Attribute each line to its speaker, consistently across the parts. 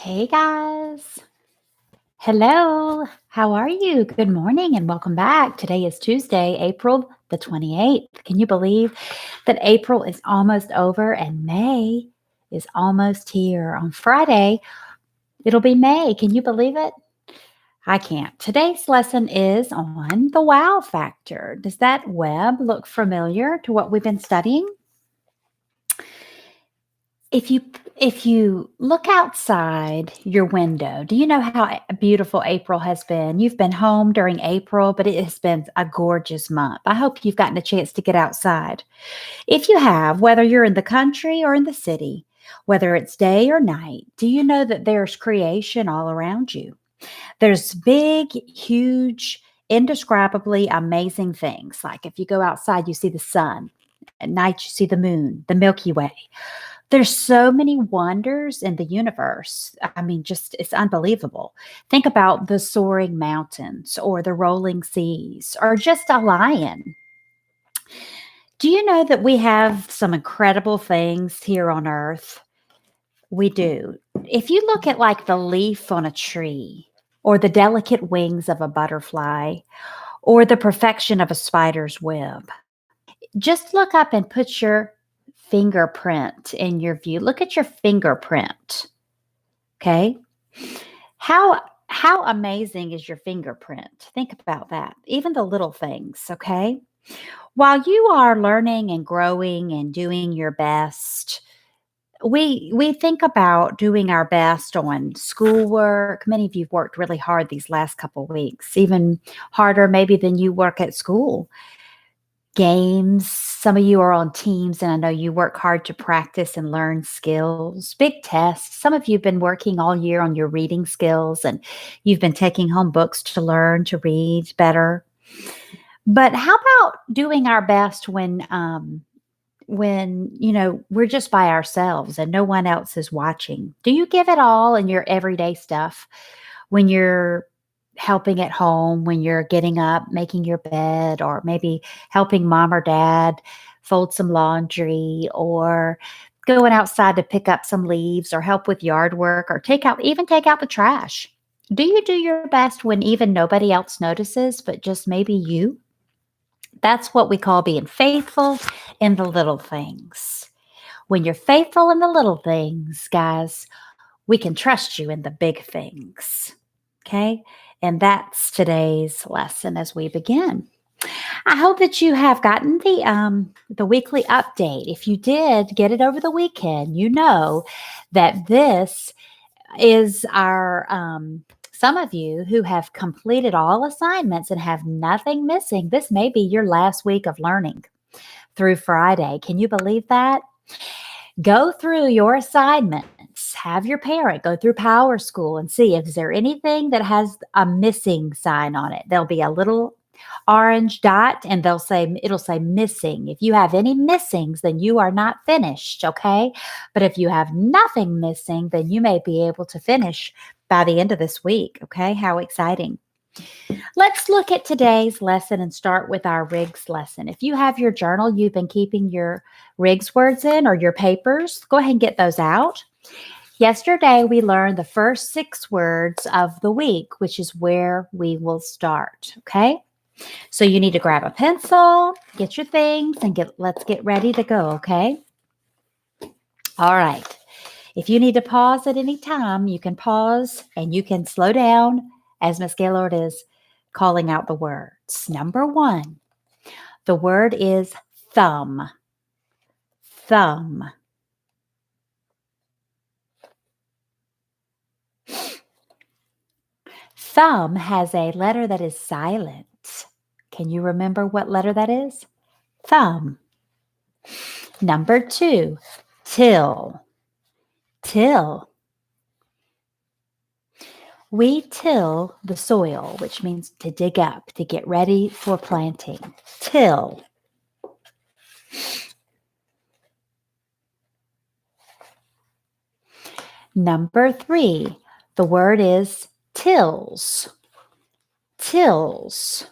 Speaker 1: Hey guys. Hello. How are you? Good morning and welcome back. Today is Tuesday, April the 28th. Can you believe that April is almost over and May is almost here? On Friday, it'll be May. Can you believe it? I can't. Today's lesson is on the wow factor. Does that web look familiar to what we've been studying? If you look outside your window, do you know how beautiful April has been? You've been home during April, but it has been a gorgeous month. I hope you've gotten a chance to get outside. If you have, whether you're in the country or in the city, whether it's day or night, do you know that there's creation all around you? There's big, huge, indescribably amazing things. Like if you go outside, you see the sun. At night, you see the moon, the Milky Way. There's so many wonders in the universe. I mean, just it's unbelievable. Think about the soaring mountains or the rolling seas or just a lion. Do you know that we have some incredible things here on earth? We do. If you look at like the leaf on a tree or the delicate wings of a butterfly or the perfection of a spider's web, just look up and put your fingerprint in your view. Look at your fingerprint. Okay. How amazing is your fingerprint? Think about that. Even the little things, okay? While you are learning and growing and doing your best, we think about doing our best on schoolwork. Many of you've worked really hard these last couple weeks, even harder maybe than you work at school. Games. Some of you are on teams, and I know you work hard to practice and learn skills. Big tests. Some of you have been working all year on your reading skills, and you've been taking home books to learn to read better. But how about doing our best when we're just by ourselves and no one else is watching? Do you give it all in your everyday stuff when you're helping at home, when you're getting up, making your bed, or maybe helping mom or dad fold some laundry, or going outside to pick up some leaves, or help with yard work, or take out the trash? Do you do your best when even nobody else notices, but just maybe you? That's what we call being faithful in the little things. When you're faithful in the little things, guys, we can trust you in the big things. Okay? And that's today's lesson as we begin. I hope that you have gotten the weekly update. If you did get it over the weekend, you know that this is our some of you who have completed all assignments and have nothing missing. This may be your last week of learning through Friday. Can you believe that? Go through your assignments. Have your parent go through Power School and see if there anything that has a missing sign on it. There'll be a little orange dot and it'll say missing. If you have any missings, then you are not finished, okay? But if you have nothing missing, then you may be able to finish by the end of this week, okay? How exciting. Let's look at today's lesson and start with our Riggs lesson. If you have your journal, you've been keeping your Riggs words in, or your papers, go ahead and get those out. Yesterday, we learned the first 6 words of the week, which is where we will start, okay? So you need to grab a pencil, get your things, and let's get ready to go, okay? All right. If you need to pause at any time, you can pause and you can slow down as Miss Gaylord is calling out the words. Number 1, the word is thumb. Thumb. Thumb has a letter that is silent. Can you remember what letter that is? Thumb. Number 2, till. Till. We till the soil, which means to dig up, to get ready for planting. Till. Number 3, the word is tills. Tills.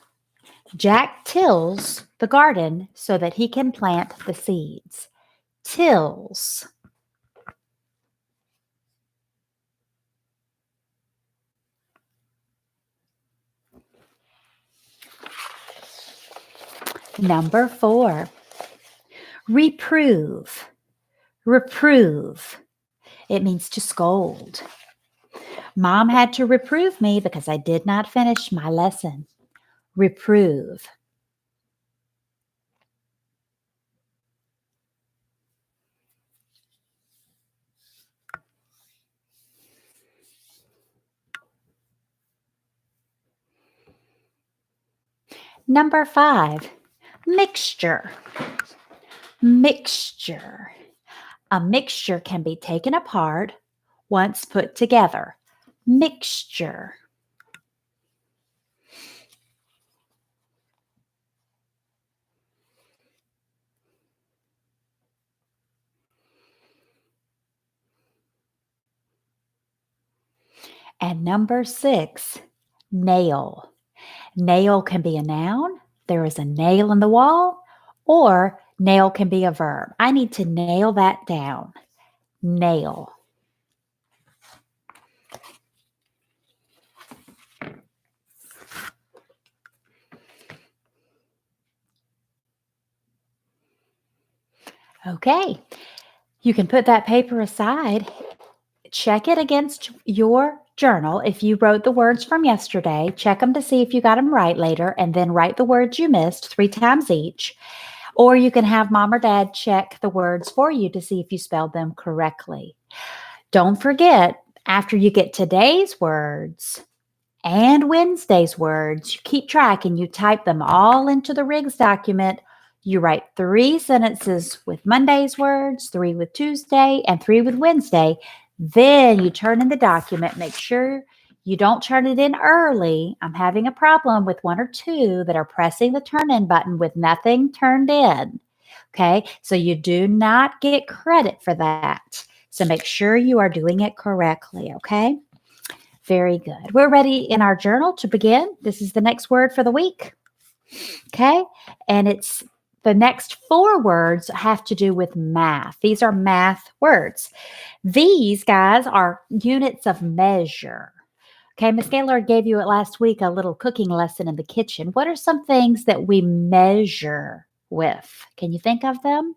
Speaker 1: Jack tills the garden so that he can plant the seeds. Tills. Number 4, reprove. Reprove. It means to scold. Mom had to reprove me because I did not finish my lesson. Reprove. Number 5, mixture. Mixture. A mixture can be taken apart once put together. Mixture. And number 6, nail. Nail can be a noun. There is a nail in the wall, or nail can be a verb. I need to nail that down. Nail. Okay, you can put that paper aside. Check it against your journal. If you wrote the words from yesterday, check them to see if you got them right later, and then write the words you missed 3 times each. Or you can have mom or dad check the words for you to see if you spelled them correctly. Don't forget, after you get today's words and Wednesday's words, you keep track and you type them all into the Riggs document. You write 3 sentences with Monday's words, 3 with Tuesday, and 3 with Wednesday. Then you turn in the document. Make sure you don't turn it in early. I'm having a problem with 1 or 2 that are pressing the turn in button with nothing turned in. Okay, so you do not get credit for that. So make sure you are doing it correctly, okay? Very good. We're ready in our journal to begin. This is the next word for the week. Okay, and it's the next 4 words have to do with math. These are math words. These, guys, are units of measure. Okay, Miss Gaylord gave you last week a little cooking lesson in the kitchen. What are some things that we measure with? Can you think of them?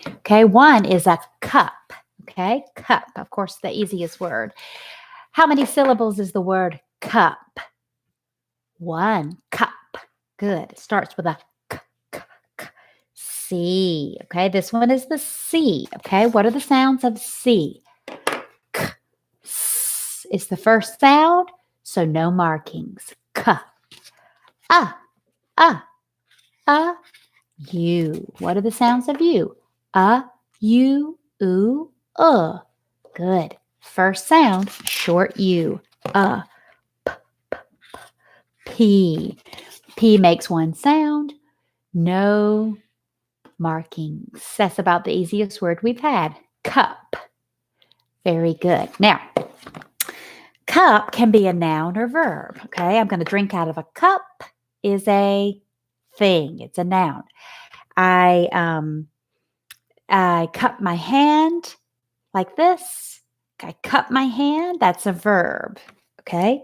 Speaker 1: Okay, one is a cup. Okay, cup, of course, the easiest word. How many syllables is the word cup? 1, cup. Good. It starts with a k, k, k. C. Okay, this one is the C. Okay, what are the sounds of C? K, S is the first sound, so no markings. K. A, U. What are the sounds of U? U, oo, Good. First sound, short U. P, p, P. P makes 1 sound, no markings. That's about the easiest word we've had. Cup. Very good. Now, cup can be a noun or verb. Okay, I'm going to drink out of a cup is a thing. It's a noun. I cup my hand like this. I cup my hand. That's a verb. Okay.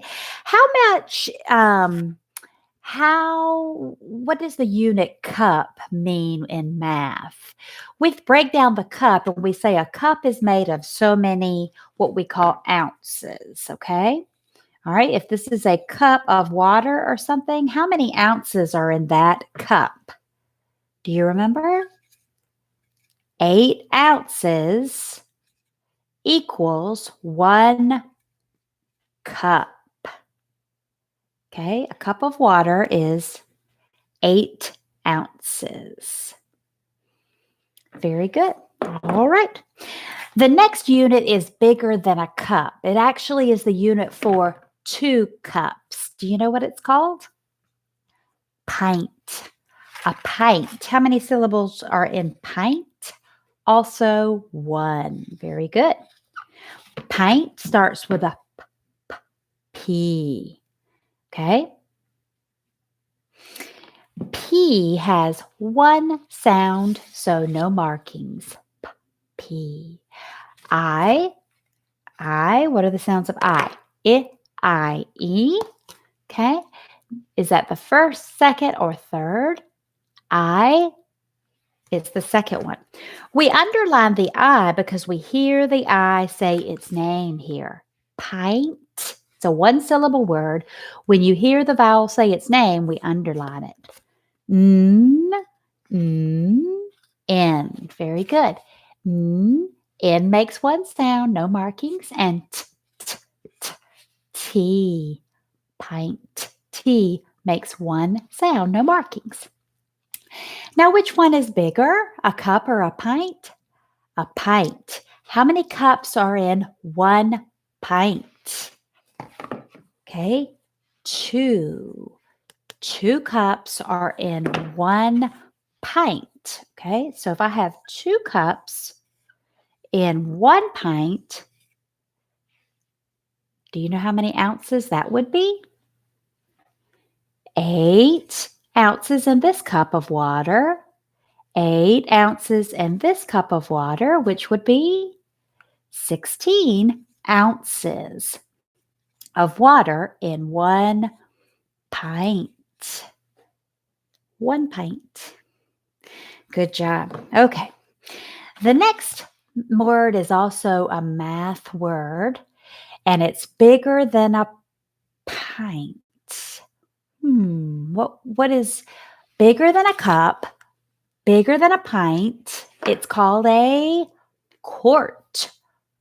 Speaker 1: What does the unit cup mean in math? We break down the cup and we say a cup is made of so many what we call ounces. Okay. All right. If this is a cup of water or something, how many ounces are in that cup? Do you remember? 8 ounces equals 1 cup. Okay, a cup of water is 8 ounces. Very good. All right. The next unit is bigger than a cup. It actually is the unit for 2 cups. Do you know what it's called? Pint. A pint. How many syllables are in pint? Also 1. Very good. Pint starts with a P. Okay. P has 1 sound, so no markings. P. I. What are the sounds of I? I, E. Okay. Is that the first, second, or third? I, it's the second one. We underline the I because we hear the I say its name here. Pint. It's a one-syllable word. When you hear the vowel say its name, we underline it. N, N. Very good. N makes one sound, no markings. And T. Pint. T makes one sound, no markings. Now, which one is bigger, a cup or a pint? A pint. How many cups are in one pint? Okay, 2. 2 cups are in one pint. Okay, so if I have 2 cups in one pint, do you know how many ounces that would be? 8 ounces in this cup of water. 8 ounces in this cup of water, which would be 16 ounces of water in one pint. 1 pint. Good job. Okay. The next word is also a math word, and it's bigger than a pint. What is bigger than a cup, bigger than a pint? It's called a quart.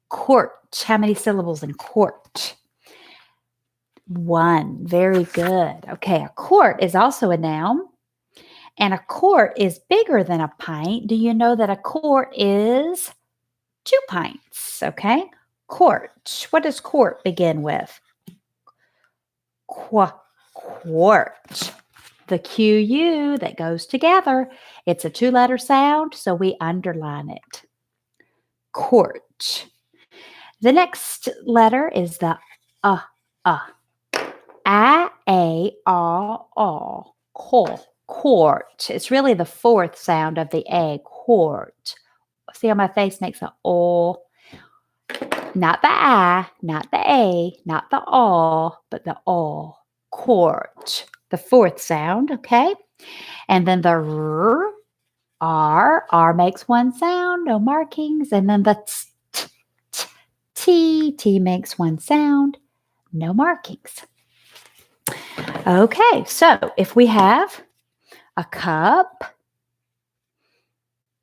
Speaker 1: Quart. How many syllables in quart? 1. Very good. Okay, a quart is also a noun, and a quart is bigger than a pint. Do you know that a quart is 2 pints? Okay, quart. What does quart begin with? Quart. The QU that goes together. It's a 2-letter sound, so we underline it. Quart. The next letter is the I, A, R, quart. It's really the 4th sound of the A, quart. See how my face makes a O? Not the I, not the A, not the O, but the O, quart. The 4th sound, okay? And then the R makes one sound, no markings. And then the T makes one sound, no markings. Okay, so if we have a cup,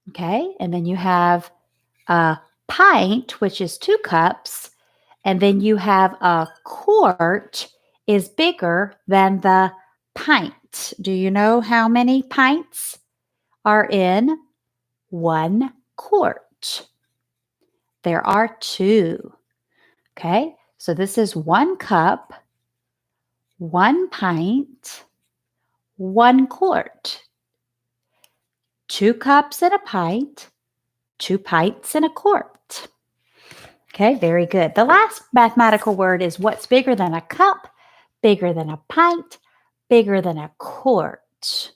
Speaker 1: okay, and then you have a pint, which is 2 cups, and then you have a quart is bigger than the pint. Do you know how many pints are in 1 quart? There are 2. Okay, so this is 1 cup, 1 pint, 1 quart. 2 cups in a pint, 2 pints in a quart. Okay, very good. The last mathematical word is what's bigger than a cup, bigger than a pint, bigger than a quart.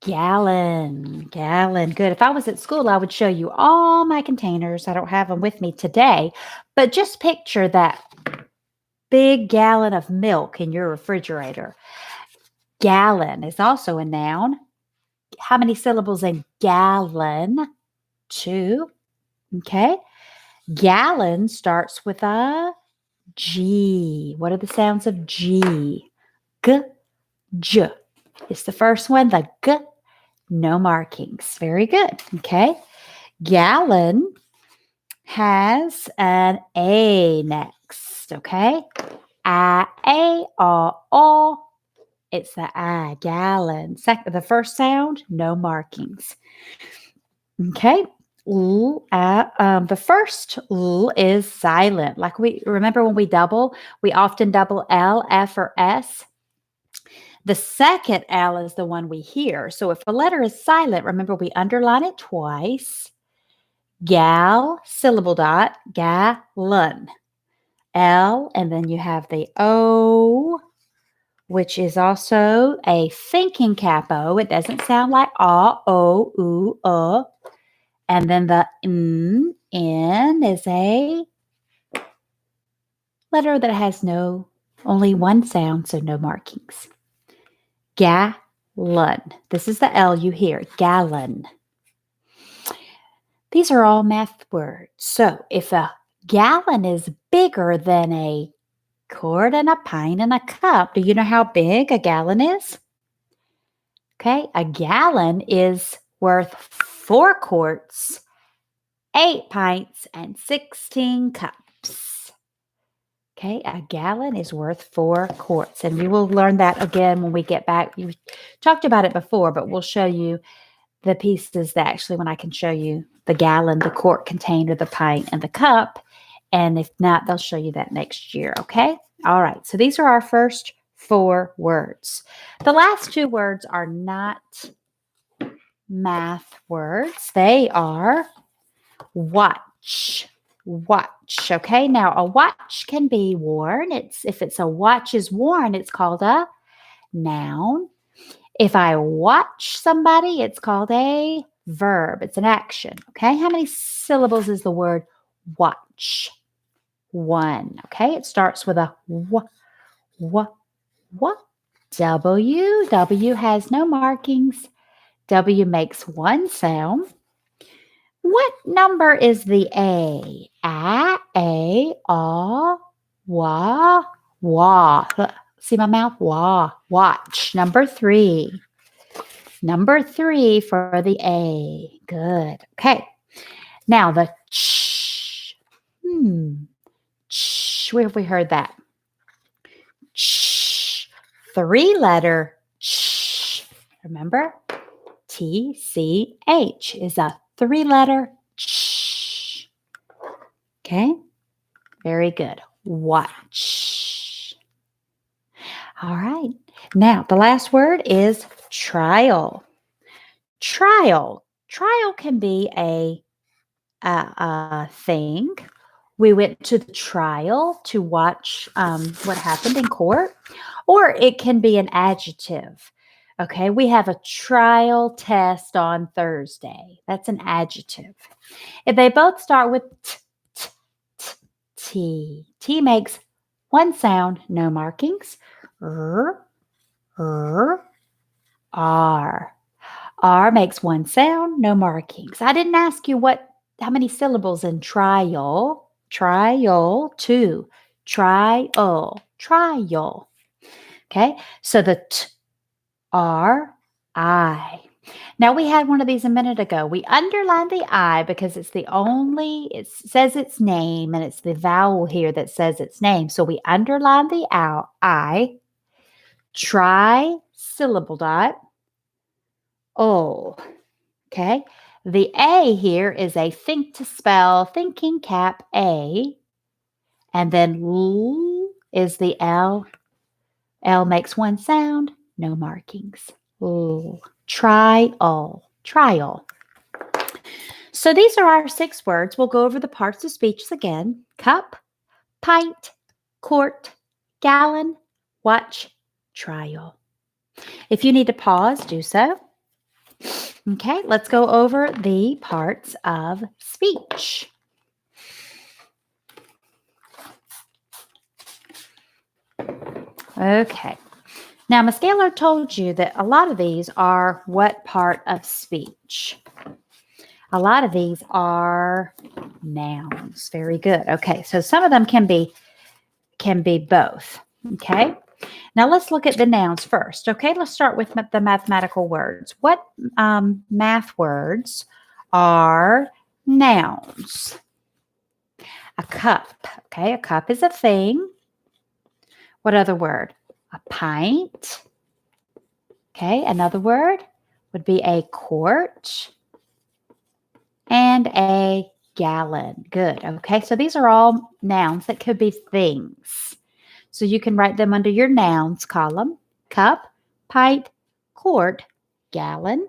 Speaker 1: Gallon. Good. If I was at school, I would show you all my containers. I don't have them with me today, but just picture that big gallon of milk in your refrigerator. Gallon is also a noun. How many syllables in gallon? 2. Okay. Gallon starts with a G. What are the sounds of G? G, J. It's the first one, the G, no markings. Very good. Okay. Gallon has an A next. Okay. I, O. It's the I, gallon. The first sound, no markings. Okay. The first L is silent. Like we remember when we double, we often double L, F, or S. The second L is the one we hear. So if a letter is silent, remember we underline it twice. Gal, syllable dot, gallon. L, and then you have the O, which is also a thinking cap O. It doesn't sound like O, U, And then the N is a letter that has only one sound, so no markings. Gallon. This is the L you hear, gallon. These are all math words. So if a gallon is bigger than a quart and a pint and a cup, do you know how big a gallon is? Okay, a gallon is worth 4 quarts, 8 pints, and 16 cups. Okay, a gallon is worth 4 quarts. And we will learn that again when we get back. You talked about it before, but we'll show you the pieces that actually when I can show you the gallon, the quart container, the pint, and the cup. And if not, they'll show you that next year, okay? All right, so these are our first 4 words. The last 2 words are not math words. They are watch. Watch, okay? Now, a watch can be worn. If it's a watch is worn, it's called a noun. If I watch somebody, it's called a verb. It's an action, okay? How many syllables is the word watch? 1, okay? It starts with a w. W. W has no markings. W makes 1 sound. What number is the A? A, aw, wah. See my mouth? Wah. Watch. Number 3. Number 3 for the A. Good. Okay. Now the ch. Ch. Where have we heard that? Ch. 3-letter ch. Remember? TCH is a 3-letter ch. Okay? Very good. Watch. All right. Now, the last word is trial. Trial. Trial can be a thing. We went to the trial to watch what happened in court, or it can be an adjective. Okay, we have a trial test on Thursday. That's an adjective. If they both start with T, T makes 1 sound, no markings. R. R makes 1 sound, no markings. I didn't ask you how many syllables in trial. Trial, 2. Trial. Okay, so the R, I. Now we had one of these a minute ago. We underlined the I because it says its name, and it's the vowel here that says its name. So we underline the I, syllable dot, okay? The A here is a think to spell, thinking cap A, and then L is the L. L makes 1 sound, no markings. L. Trial. So these are our 6 words. We'll go over the parts of speech again. Cup, pint, quart, gallon, watch, trial. If you need to pause, do so. Okay, let's go over the parts of speech. Okay. Now, Ms. Gaylor told you that a lot of these are what part of speech? A lot of these are nouns. Very good. Okay, so some of them can be both. Okay. Now let's look at the nouns first. Okay, let's start with the mathematical words. What math words are nouns? A cup. Okay, a cup is a thing. What other word? A pint. Okay, another word would be a quart and a gallon. Good. Okay, so these are all nouns that could be things. So you can write them under your nouns column. Cup, pint, quart, gallon.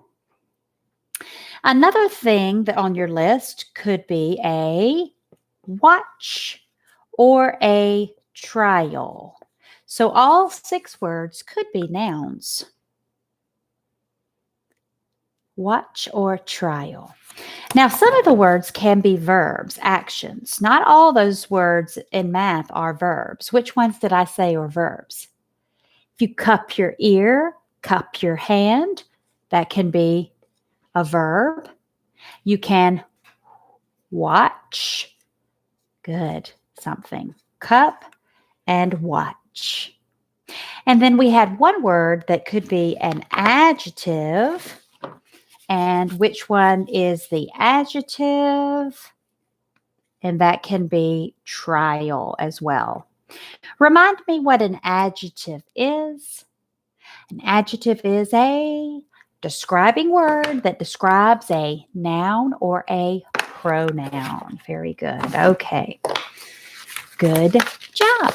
Speaker 1: Another thing that on your list could be a watch or a trial. So all 6 words could be nouns. Watch or trial. Now, some of the words can be verbs, actions. Not all those words in math are verbs. Which ones did I say are verbs? If you cup your ear, cup your hand. That can be a verb. You can watch. Good. Something. Cup and watch. And then we had one word that could be an adjective. And which one is the adjective? And that can be trial as well. Remind me what an adjective is. An adjective is a describing word that describes a noun or a pronoun. Very good. Okay. Good job.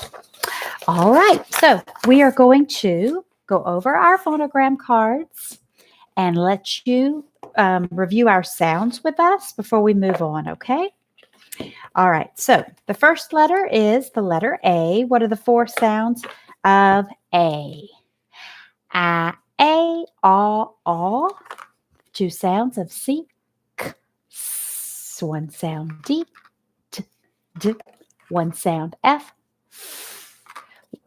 Speaker 1: All right. So we are going to go over our phonogram cards and let you review our sounds with us before we move on, okay? All right. So the first letter is the letter A. What are the 4 sounds of A? A, aw. 2 sounds of C, k, s. 1 sound D, t, d. 1 sound F,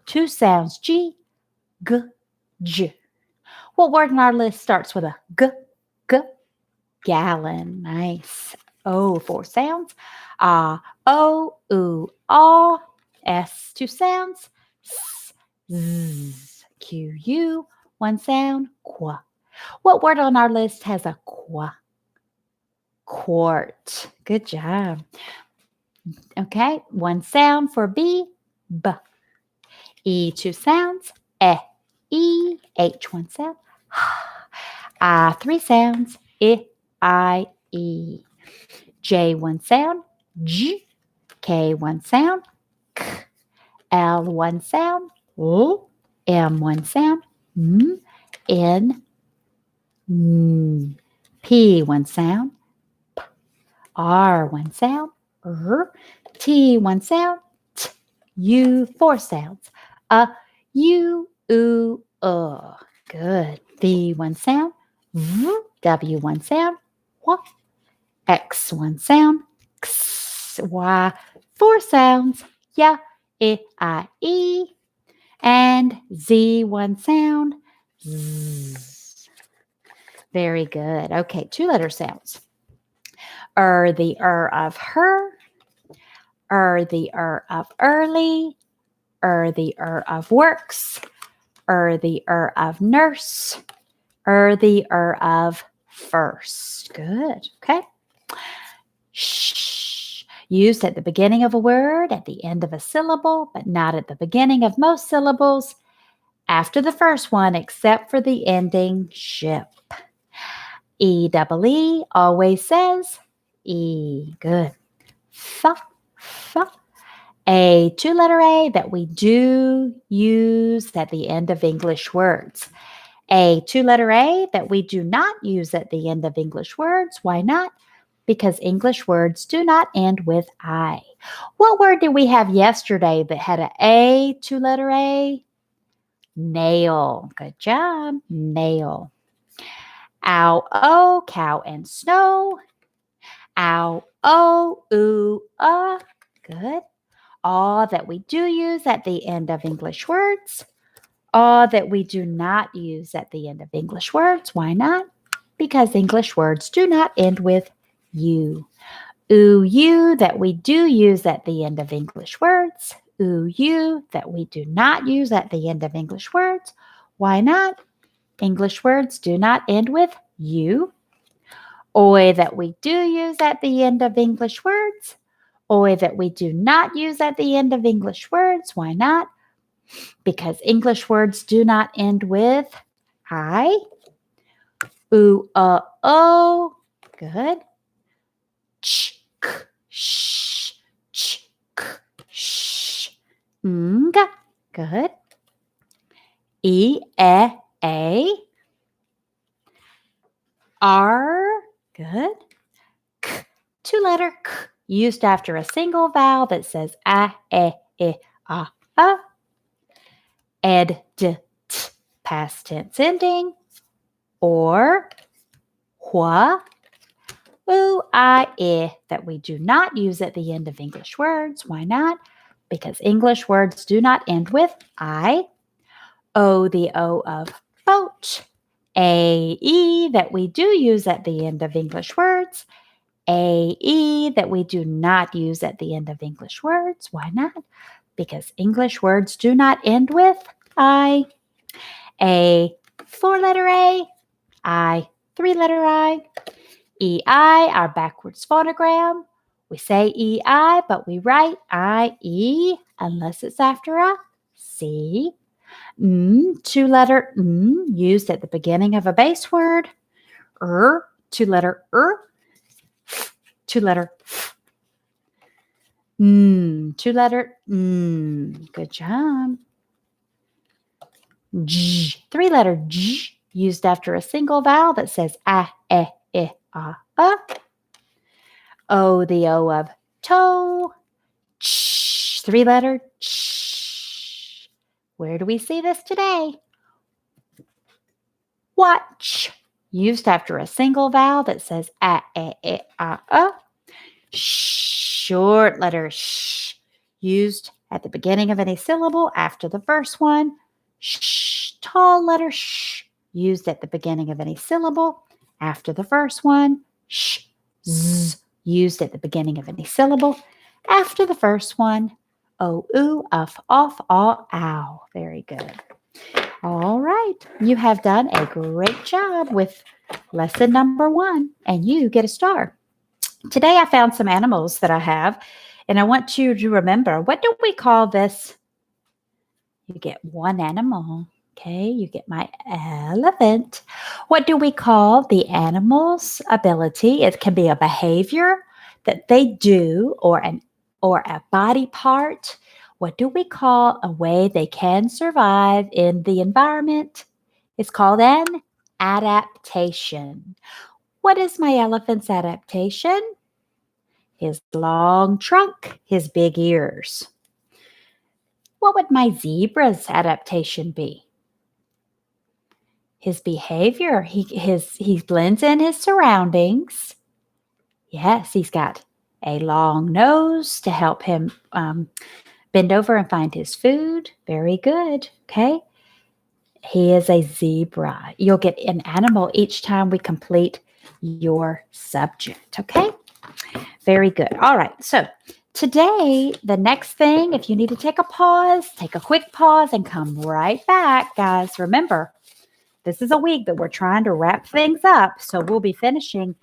Speaker 1: 2 sounds G, g, j. What word in our list starts with a g, g? Gallon. Nice. O, 4 sounds. O, oo, aw. S, 2 sounds. S, z, q, u. 1 sound. Qua. What word on our list has a qua? Quart. Good job. Okay, 1 sound for B, b. E, 2 sounds. E, H, 1 sound. I, 3 sounds. I, E. J, 1 sound. J. K, 1 sound. K. L, 1 sound. L. M, 1 sound. M. N. N. P, 1 sound. P. R, 1 sound. R. T, 1 sound. T. U, 4 sounds. U, oo, Good. V, 1 sound. V. W, 1 sound. W. X, 1 sound. X. Y, 4 sounds. Y, I, E. And Z, 1 sound. Z. Very good. Okay, 2-letter sounds. The of her. The of early. The of works. The of nurse. The of first. Good. Okay. Shh. Used at the beginning of a word, at the end of a syllable, but not at the beginning of most syllables. After the first one, except for the ending ship. E always says E. Good. F. A 2-letter A that we do use at the end of English words. A 2-letter A that we do not use at the end of English words. Why not? Because English words do not end with I. What word did we have yesterday that had an A 2-letter A? Nail. Good job. Nail. Ow, cow and snow. Ow, ooh, Good. All that we do use at the end of English words. All that we do not use at the end of English words. Why not? Because English words do not end with you. Ooh, you that we do use at the end of English words. Ooh, you that we do not use at the end of English words. Why not? English words do not end with you. Oi that we do use at the end of English words. Oi that we do not use at the end of English words. Why not? Because English words do not end with I. Ooh, oh. Good. Ch, k, sh, ch, k, sh. Ng. Good. E, a. R. Good. K, 2-letter K used after a single vowel that says a, e, a. Ed, d, t, past tense ending. Or hua, oo, I, that we do not use at the end of English words. Why not? Because English words do not end with I. O, the O of boat. A-E that we do use at the end of English words. A-E that we do not use at the end of English words. Why not? Because English words do not end with I. A, 4-letter A. I, 3-letter I. E-I, our backwards phonogram. We say E-I, but we write I-E unless it's after a C. 2-letter used at the beginning of a base word. 2-letter 2-letter 2-letter Good job. J, 3-letter J, used after a single vowel that says ah, eh, ah. O, the O of toe. Ch, 3-letter ch. Where do we see this today? Watch, used after a single vowel that says ah, ah. Short letter sh, used at the beginning of any syllable after the first one. Sh, tall letter sh, used at the beginning of any syllable after the first one. Sh, z, used at the beginning of any syllable after the first one. O, oo, uff, off, aw, ow. Very good. All right. You have done a great job with lesson number 1, and you get a star. Today I found some animals that I have, and I want you to remember, what do we call this? You get one animal. Okay, you get my elephant. What do we call the animal's ability? It can be a behavior that they do or a body part. What do we call a way they can survive in the environment? It's called an adaptation. What is my elephant's adaptation? His long trunk, his big ears. What would my zebra's adaptation be? His behavior. He blends in his surroundings. Yes, he's got a long nose to help him bend over and find his food. Very good. Okay. He is a zebra. You'll get an animal each time we complete your subject. Okay. Very good. All right. So today, the next thing, if you need to take a pause, take a quick pause and come right back, guys. Remember, this is a week that we're trying to wrap things up. So we'll be finishing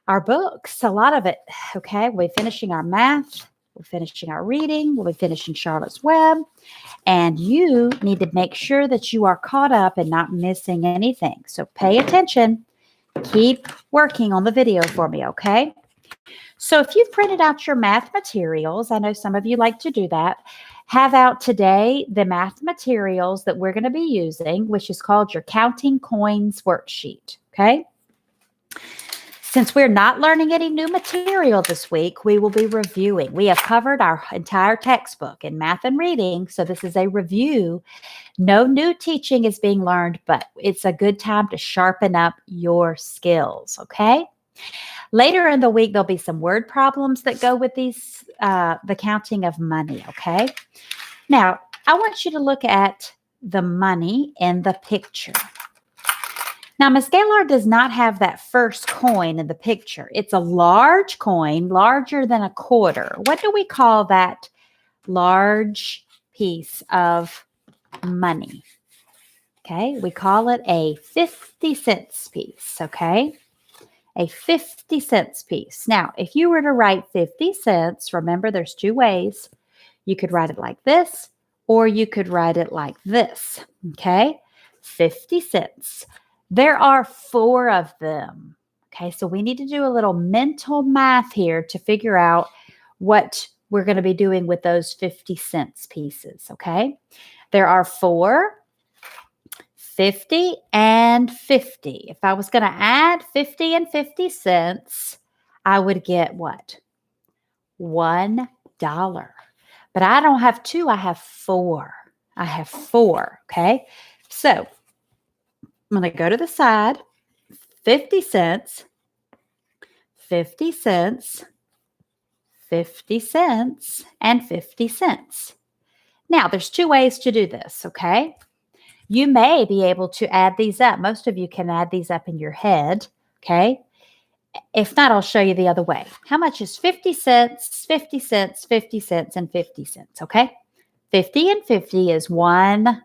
Speaker 1: our books, a lot of it. Okay. We'll be finishing our math. We're finishing our reading. We'll be finishing Charlotte's Web. And you need to make sure that you are caught up and not missing anything. So pay attention. Keep working on the video for me, okay? So if you've printed out your math materials, I know some of you like to do that, have out today the math materials that we're going to be using, which is called your Counting Coins worksheet, okay? Since we're not learning any new material this week, we will be reviewing. We have covered our entire textbook in math and reading, so this is a review. No new teaching is being learned, but it's a good time to sharpen up your skills, okay? Later in the week, there'll be some word problems that go with these, the counting of money, okay? Now, I want you to look at the money in the picture. Now, Miss Gaylord does not have that first coin in the picture. It's a large coin, larger than a quarter. What do we call that large piece of money? Okay, we call it a 50 cents piece, okay? A 50 cents piece. Now, if you were to write 50 cents, remember there's two ways. You could write it like this, or you could write it like this, okay? 50 cents. There are 4 of them, okay? So we need to do a little mental math here to figure out what we're going to be doing with those 50 cents pieces, okay? There are 4, 50, and 50. If I was going to add 50 and 50 cents, I would get what? $1. But I don't have 2, I have 4. I have 4, okay? So I'm going to go to the side, 50 cents, 50 cents, 50 cents, and 50 cents. Now, there's 2 ways to do this, okay? You may be able to add these up. Most of you can add these up in your head, okay? If not, I'll show you the other way. How much is 50 cents, 50 cents, 50 cents, and 50 cents, okay? 50 and 50 is $1.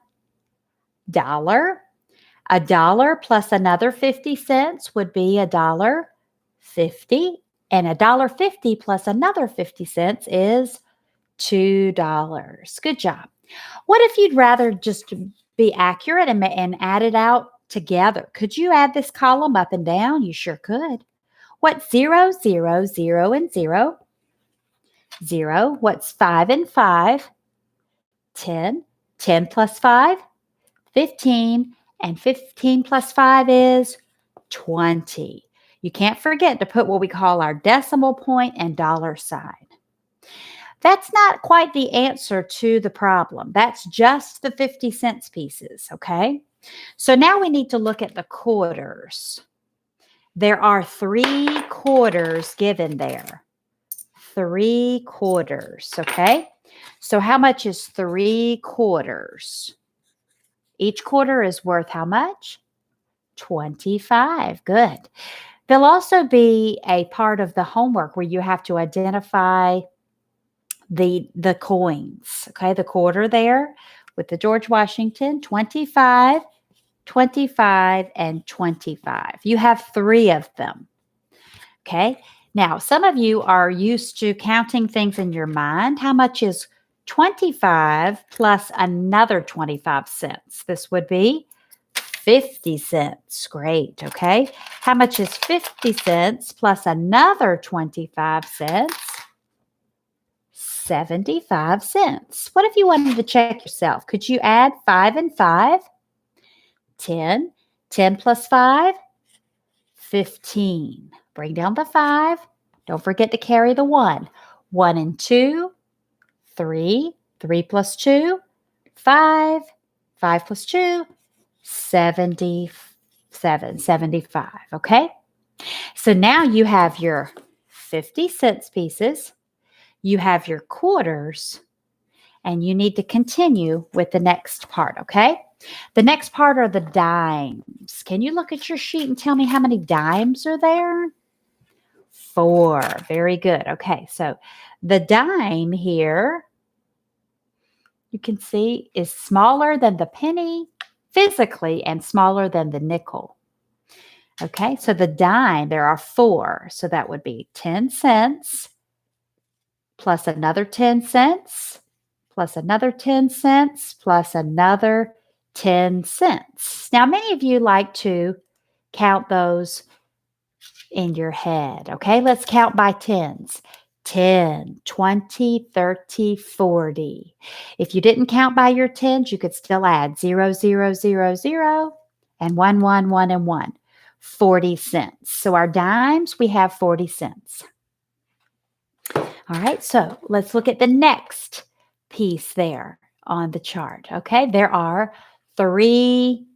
Speaker 1: A dollar plus another 50 cents would be $1.50. And $1.50 plus another 50 cents is $2. Good job. What if you'd rather just be accurate and add it out together? Could you add this column up and down? You sure could. What's 0, 0, 0, and 0? 0. What's 5 and 5? 10. 10 plus 5? 15. And 15 plus 5 is 20. You can't forget to put what we call our decimal point and dollar sign. That's not quite the answer to the problem. That's just the 50 cents pieces, okay? So now we need to look at the quarters. There are 3 quarters given there. 3 quarters, okay? So how much is 3 quarters? Each quarter is worth how much? 25. Good. There'll also be a part of the homework where you have to identify the coins, okay? The quarter there with the George Washington, 25, 25, and 25. You have 3 of them, okay? Now, some of you are used to counting things in your mind. How much is 25 plus another 25 cents? This would be 50 cents. Great, okay? How much is 50 cents plus another 25 cents? 75 cents. What if you wanted to check yourself? Could you add 5 and 5? 10. 10 plus 5? 15. Bring down the 5. Don't forget to carry the 1. 1 and 2, 3. 3 plus 2, 5. 5 plus 2, 77, 75, okay? So now you have your 50 cents pieces, you have your quarters, and you need to continue with the next part, okay? The next part are the dimes. Can you look at your sheet and tell me how many dimes are there? 4. Very good. Okay, so the dime here, you can see, is smaller than the penny physically and smaller than the nickel. Okay, so the dime, there are 4. So that would be 10 cents plus another 10 cents plus another 10 cents plus another 10 cents. Now, many of you like to count those in your head. Okay, let's count by tens. 10, 20, 30, 40. If you didn't count by your tens, you could still add 0, 0, 0, 0, and 1, 1, 1, and 1. 40 cents. So our dimes, we have 40 cents. All right, so let's look at the next piece there on the chart. Okay, there are 3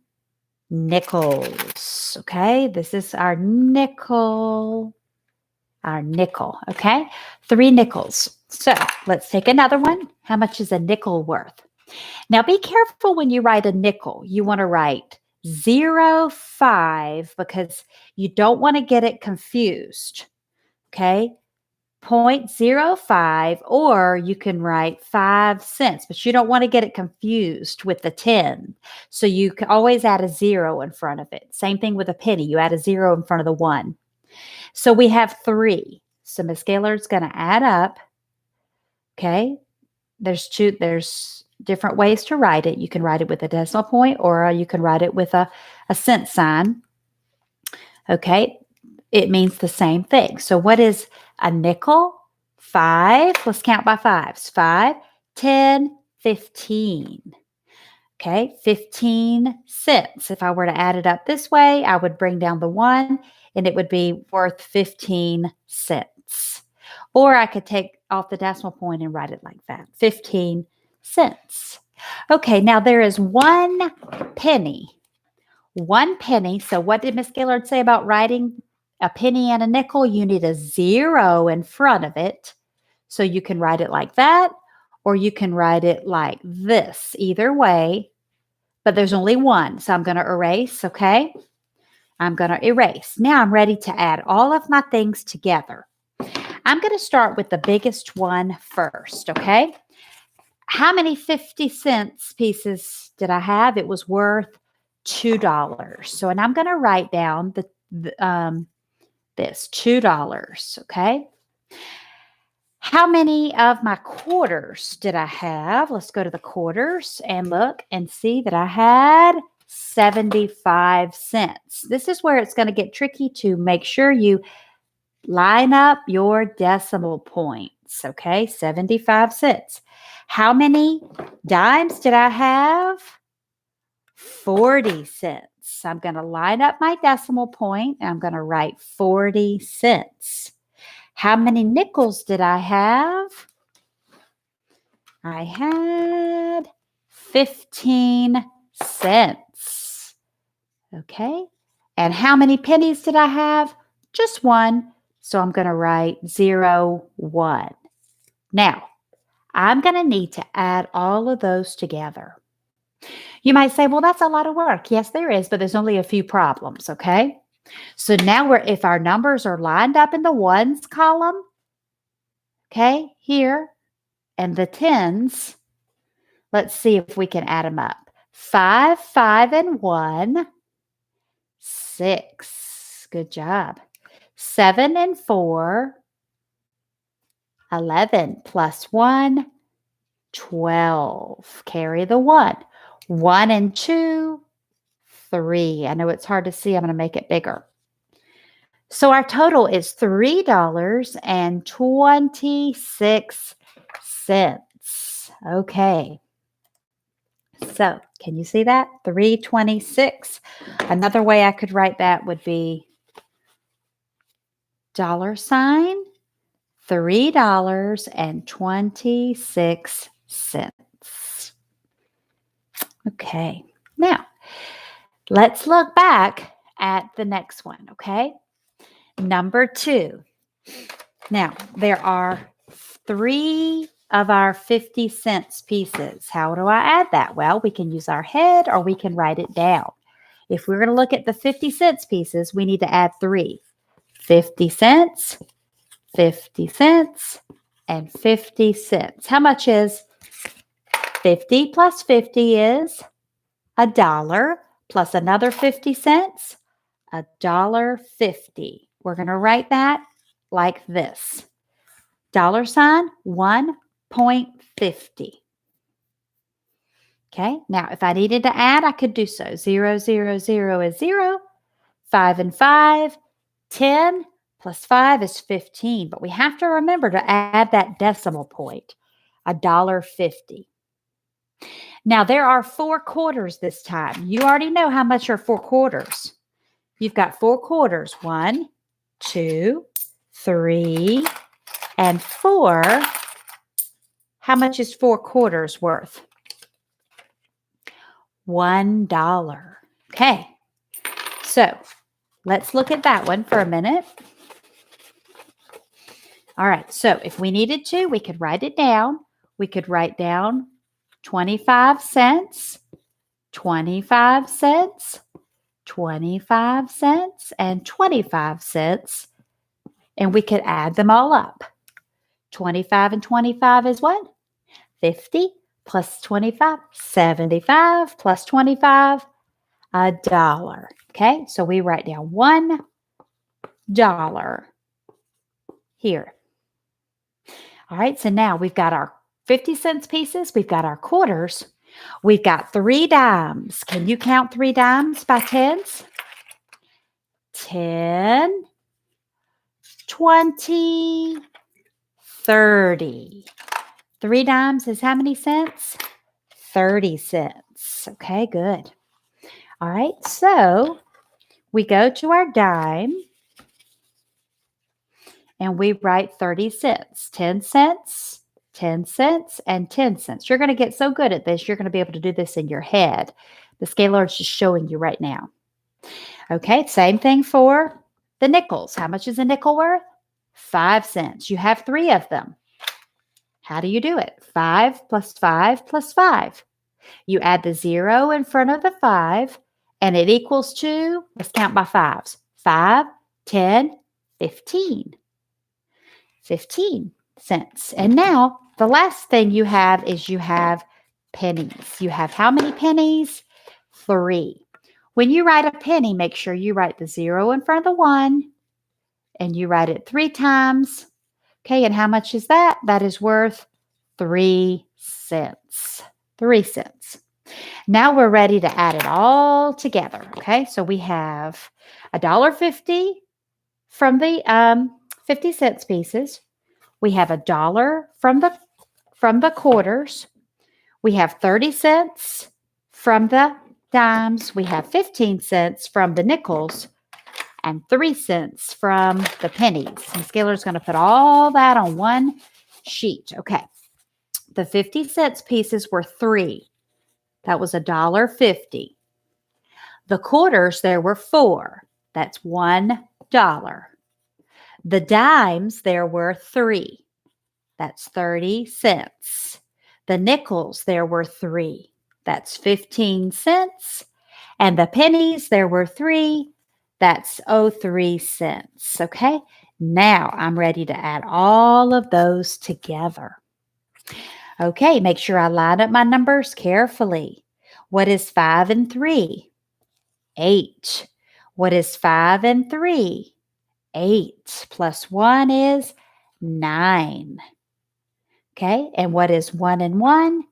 Speaker 1: nickels. Okay, this is our nickel. Okay? 3 nickels. So let's take another one. How much is a nickel worth? Now be careful when you write a nickel. You want to write 0.5 because you don't want to get it confused. Okay? 0.05, or you can write 5 cents, but you don't want to get it confused with the 10. So you can always add a 0 in front of it. Same thing with a penny. You add a 0 in front of the 1. So we have 3. So Miss Gaylord's going to add up. Okay. There's different ways to write it. You can write it with a decimal point, or you can write it with a cent sign. Okay. It means the same thing. So what is a nickel? 5. Let's count by 5s. 5, 10, 15. Okay, 15 cents. If I were to add it up this way, I would bring down the 1 and it would be worth 15 cents. Or I could take off the decimal point and write it like that, 15 cents. Okay, now there is 1 penny. 1 penny. So what did Miss Gaylord say about writing a penny and a nickel? You need a 0 in front of it. So you can write it like that, or you can write it like this. Either way, but there's only one. So I'm going to erase, okay? I'm going to erase. Now I'm ready to add all of my things together. I'm going to start with the biggest one first, okay? How many 50 cents pieces did I have? It was worth $2. So, and I'm going to write down this $2, okay? How many of my quarters did I have? Let's go to the quarters and look and see that I had 75 cents. This is where it's going to get tricky to make sure you line up your decimal points, okay? 75 cents. How many dimes did I have? 40 cents. I'm going to line up my decimal point and I'm going to write 40 cents. How many nickels did I have? I had 15 cents. Okay. And how many pennies did I have? Just one. So I'm going to write 0, 1. Now, I'm going to need to add all of those together. You might say, well, that's a lot of work. Yes, there is, but there's only a few problems, okay? So now if our numbers are lined up in the ones column, okay, here, and the tens, let's see if we can add them up. 5, 5, and 1, 6. Good job. 7 and 4, 11 plus 1, 12. Carry the 1. 1 and 2, 3. I know it's hard to see. I'm going to make it bigger. So our total is $3.26. Okay. So can you see that? 326. Another way I could write that would be $, $3.26. Okay. Now, let's look back at the next one, okay? Number 2. Now, there are 3 of our 50 cents pieces. How do I add that? Well, we can use our head or we can write it down. If we're going to look at the 50 cents pieces, we need to add 3. 50 cents, 50 cents, and 50 cents. How much is 50 plus 50 is $1 plus another 50 cents, $1.50. We're going to write that like this. $1.50. Okay, now if I needed to add, I could do so. 0, 0, 0 is 0. 5 and 5, 10 plus 5 is 15. But we have to remember to add that decimal point, $1.50. Now there are 4 quarters this time. You already know how much are 4 quarters. You've got 4 quarters. 1, 2, 3, and 4. How much is 4 quarters worth? $1. Okay. So let's look at that one for a minute. All right. So if we needed to, we could write it down. We could write down 25 cents, 25 cents, 25 cents, and 25 cents. And we could add them all up. 25 and 25 is what? 50 plus 25, 75 plus 25, $1. Okay, so we write down $1 here. All right, so now we've got our 50 cents pieces. We've got our quarters. We've got 3 dimes. Can you count 3 dimes by tens? 10, 20, 30. 3 dimes is how many cents? 30 cents. Okay, good. All right, so we go to our dime and we write 30 cents, 10 cents, 10 cents, and 10 cents. You're going to get so good at this, you're going to be able to do this in your head. The scalar is just showing you right now. Okay, same thing for the nickels. How much is a nickel worth? 5 cents. You have 3 of them. How do you do it? 5 plus 5 plus 5. You add the 0 in front of the 5, and it equals to, let's count by fives, 5, 10, 15. 15 cents. And now the last thing you have is you have pennies. You have how many pennies? 3. When you write a penny, make sure you write the 0 in front of the 1 and you write it 3 times. Okay, and how much is that? That is worth 3 cents. 3 cents. Now we're ready to add it all together. Okay, so we have $1.50 from the 50 cents pieces. We have $1 from the quarters. We have 30 cents from the dimes. We have 15 cents from the nickels and 3 cents from the pennies. And Skylar's going to put all that on one sheet. Okay. The 50 cents pieces were 3. That was $1.50. The quarters, there were 4. That's $1. The dimes, there were 3. That's 30 cents. The nickels, there were 3. That's 15 cents. And the pennies, there were 3. That's 03 cents. Okay. Now I'm ready to add all of those together. Okay. Make sure I line up my numbers carefully. What is 5 and 3? 8. What is 5 and 3? 8 plus 1 is 9. Okay, and what is 1 and 1?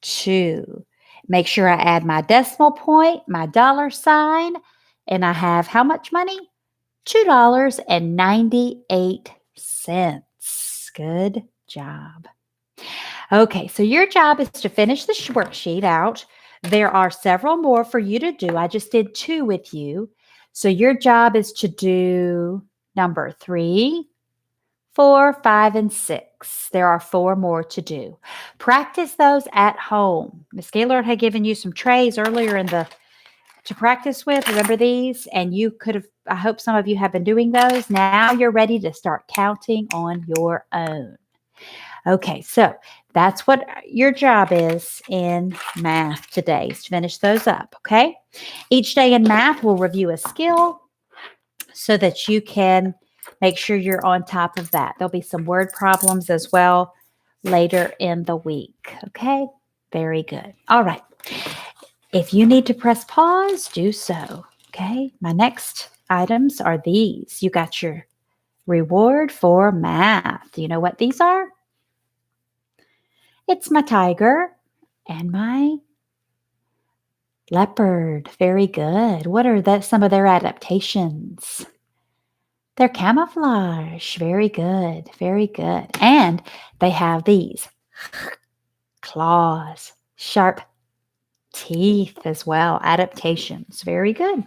Speaker 1: 2. Make sure I add my decimal point, my dollar sign, and I have how much money? $2.98. Good job. Okay, so your job is to finish the worksheet out. There are several more for you to do. I just did 2 with you. So your job is to do number 3, 4, 5, and 6. There are 4 more to do. Practice those at home. Miss Gaylord had given you some trays earlier to practice with. Remember these? And you could have, I hope some of you have been doing those. Now you're ready to start counting on your own. Okay, so that's what your job is in math today, is to finish those up, okay? Each day in math, we'll review a skill so that you can make sure you're on top of that. There'll be some word problems as well later in the week. Okay, very good. All right. If you need to press pause, do so. Okay, my next items are these. You got your reward for math. Do you know what these are? It's my tiger and my leopard. Very good. What are some of their adaptations? They're camouflage. Very good. Very good. And they have these claws, sharp teeth as well. Adaptations. Very good.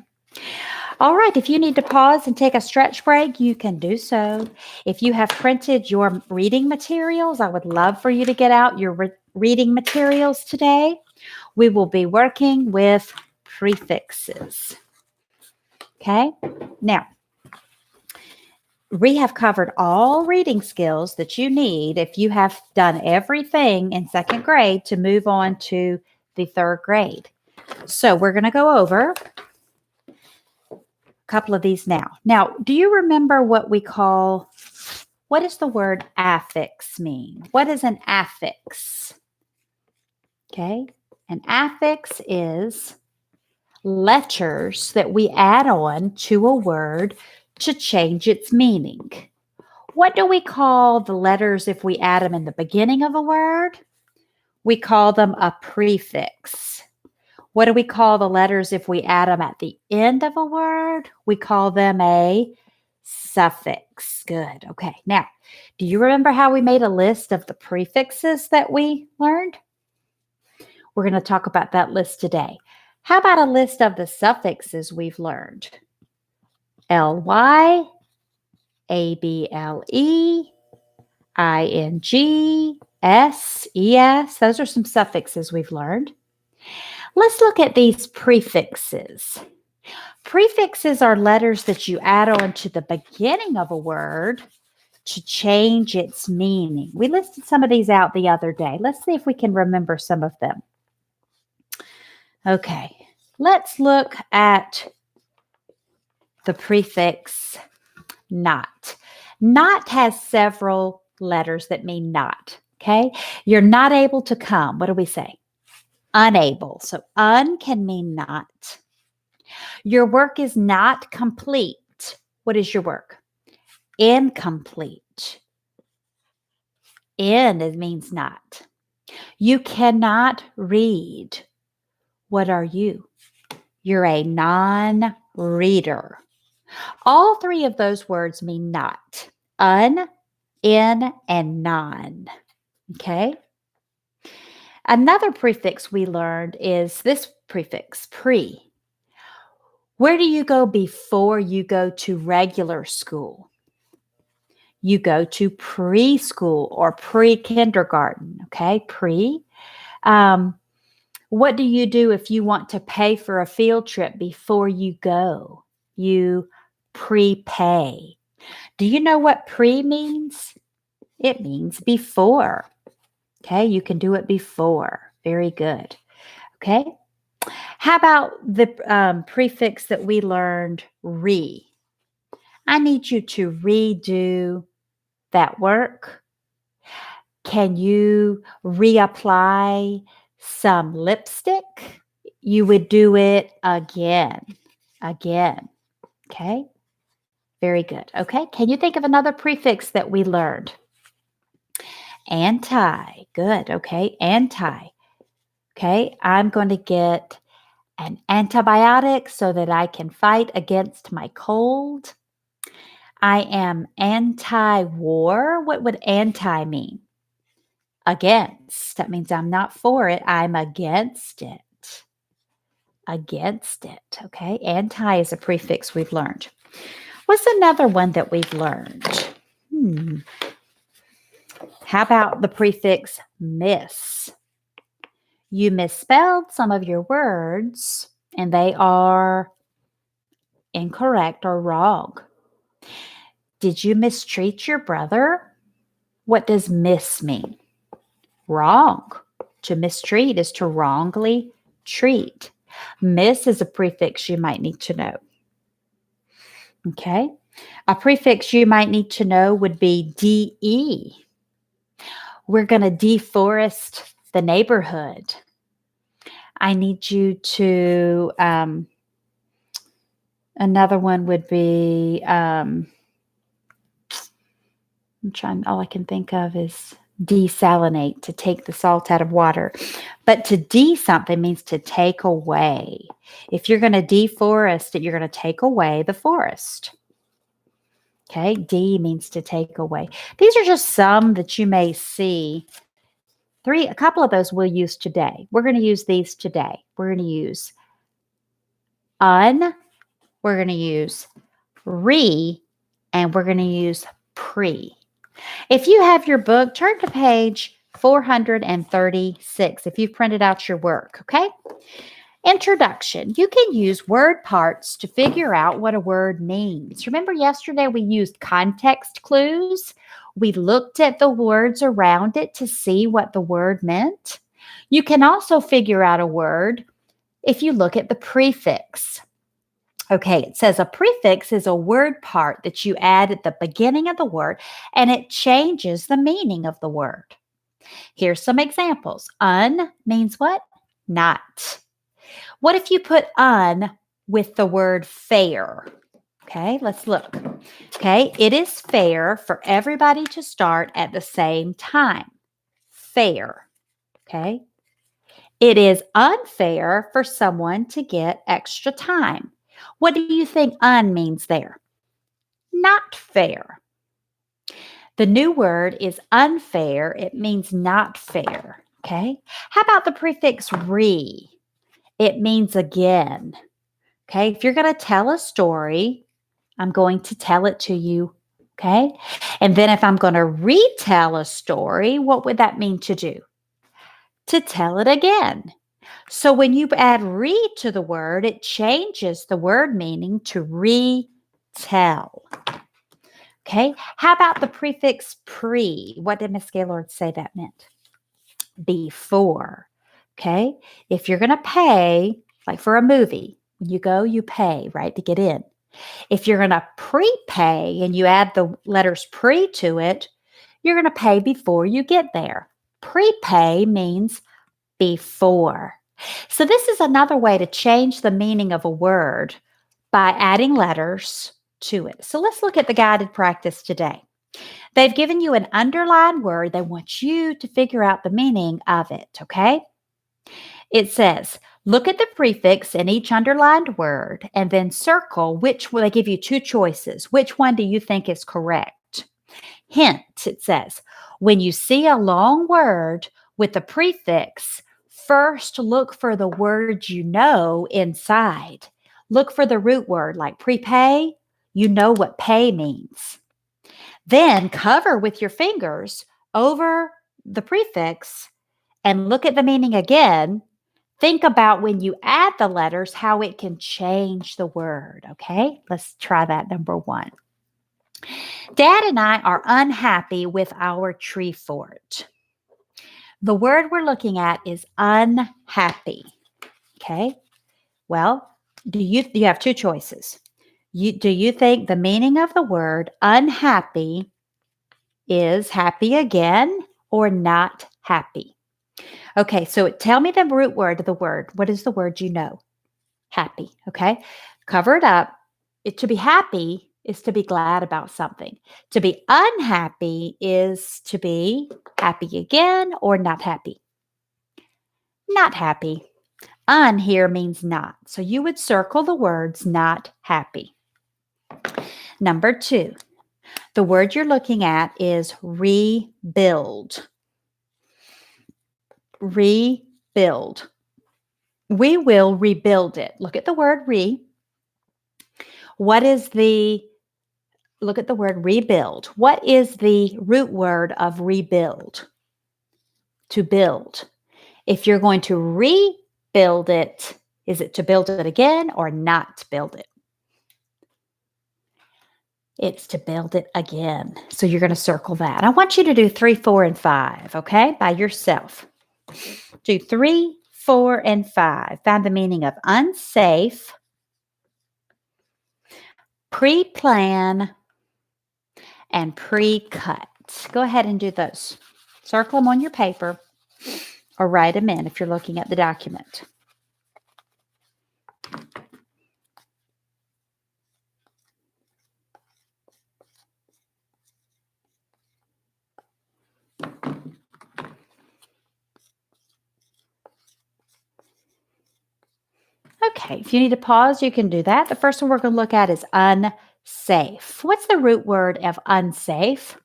Speaker 1: All right. If you need to pause and take a stretch break, you can do so. If you have printed your reading materials, I would love for you to get out your reading materials today. We will be working with prefixes. Okay. Now, we have covered all reading skills that you need if you have done everything in 2nd grade to move on to the 3rd grade. So we're going to go over a couple of these now. Now, do you remember what does the word affix mean? What is an affix? Okay. An affix is letters that we add on to a word to change its meaning. What do we call the letters if we add them in the beginning of a word? We call them a prefix. What do we call the letters if we add them at the end of a word? We call them a suffix. Good. Okay. Now, do you remember how we made a list of the prefixes that we learned? We're going to talk about that list today. How about a list of the suffixes we've learned? ly, able, ing, es. Those are some suffixes we've learned. Let's look at these prefixes. Prefixes are letters that you add on to the beginning of a word to change its meaning. We listed some of these out the other day. Let's see if we can remember some of them. Okay, let's look at the prefix not. Not has several letters that mean not. Okay, you're not able to come. What do we say? Unable. So un can mean not. Your work is not complete. What is your work? Incomplete. In it means not. You cannot read. What are you? You're a non-reader. All three of those words mean not. Un, in, and non. Okay? Another prefix we learned is this prefix, pre. Where do you go before you go to regular school? You go to preschool or pre-kindergarten, okay? Pre. Um, what do you do if you want to pay for a field trip before you go? You prepay. Do you know what pre means? It means before. Okay, you can do it before. Very good. Okay. How about the prefix that we learned, re? I need you to redo that work. Can you reapply some lipstick? You would do it again. Again. Okay. Very good. Okay. Can you think of another prefix that we learned? Anti. Good. Okay. Anti. Okay. I'm going to get an antibiotic so that I can fight against my cold. I am anti-war. What would anti mean? Against. That means I'm not for it. I'm against it. Against it. Okay. Anti is a prefix we've learned. What's another one that we've learned? How about the prefix miss? You misspelled some of your words and they are incorrect or wrong. Did you mistreat your brother? What does miss mean? Wrong. To mistreat is to wrongly treat. Miss is a prefix you might need to know. Okay. A prefix you might need to know would be DE. We're going to deforest the neighborhood. I need you to, another one would be, all I can think of is desalinate, to take the salt out of water. But to de something means to take away. If you're going to deforest it, you're going to take away the forest. Okay, de means to take away. These are just some that you may see. A couple of those we'll use today. We're going to use these today. We're going to use un, we're going to use re, and we're going to use pre. If you have your book, turn to page 436 if you've printed out your work, okay? Introduction. You can use word parts to figure out what a word means. Remember yesterday we used context clues? We looked at the words around it to see what the word meant. You can also figure out a word if you look at the prefix. Okay, it says a prefix is a word part that you add at the beginning of the word and it changes the meaning of the word. Here's some examples. Un means what? Not. What if you put un with the word fair? Okay, let's look. Okay, it is fair for everybody to start at the same time. Fair. Okay. It is unfair for someone to get extra time. What do you think un means there? Not fair. The new word is unfair. It means not fair. Okay. How about the prefix re? It means again. Okay. If you're going to tell a story, I'm going to tell it to you. Okay. And then if I'm going to retell a story, what would that mean to do? To tell it again. So when you add re to the word, it changes the word meaning to retell. Okay. How about the prefix pre? What did Miss Gaylord say that meant? Before. Okay. If you're going to pay, like for a movie, when you go, you pay, right, to get in. If you're going to prepay and you add the letters pre to it, you're going to pay before you get there. Prepay means before. So this is another way to change the meaning of a word by adding letters to it. So let's look at the guided practice today. They've given you an underlined word. They want you to figure out the meaning of it, okay? It says, look at the prefix in each underlined word and then circle which will they give you two choices. Which one do you think is correct? Hint, it says, when you see a long word with a prefix, first look for the words you know inside. Look for the root word like prepay. You know what pay means. Then cover with your fingers over the prefix and look at the meaning again. Think about when you add the letters, how it can change the word. Okay, let's try that number one. Dad and I are unhappy with our tree fort. The word we're looking at is unhappy. Okay, well, you have two choices. Do you think the meaning of the word unhappy is happy again or not happy? Okay, so tell me the root word of the word. What is the word you know? Happy, okay? Cover it up. To be happy is to be glad about something. To be unhappy is to be happy again or not happy. Not happy. Un here means not. So you would circle the words not happy. Number two, the word you're looking at is rebuild. Rebuild. We will rebuild it. Look at the word re. Look at the word rebuild. What is the root word of rebuild? To build. If you're going to rebuild it, is it to build it again or not build it? It's to build it again. So you're going to circle that. I want you to do 3, 4, and 5, okay, by yourself. Do 3, 4, and 5. Find the meaning of unsafe, pre-plan, and pre-cut. Go ahead and do those. Circle them on your paper or write them in if you're looking at the document. Okay, if you need to pause, you can do that. The first one we're going to look at is unsafe. What's the root word of unsafe?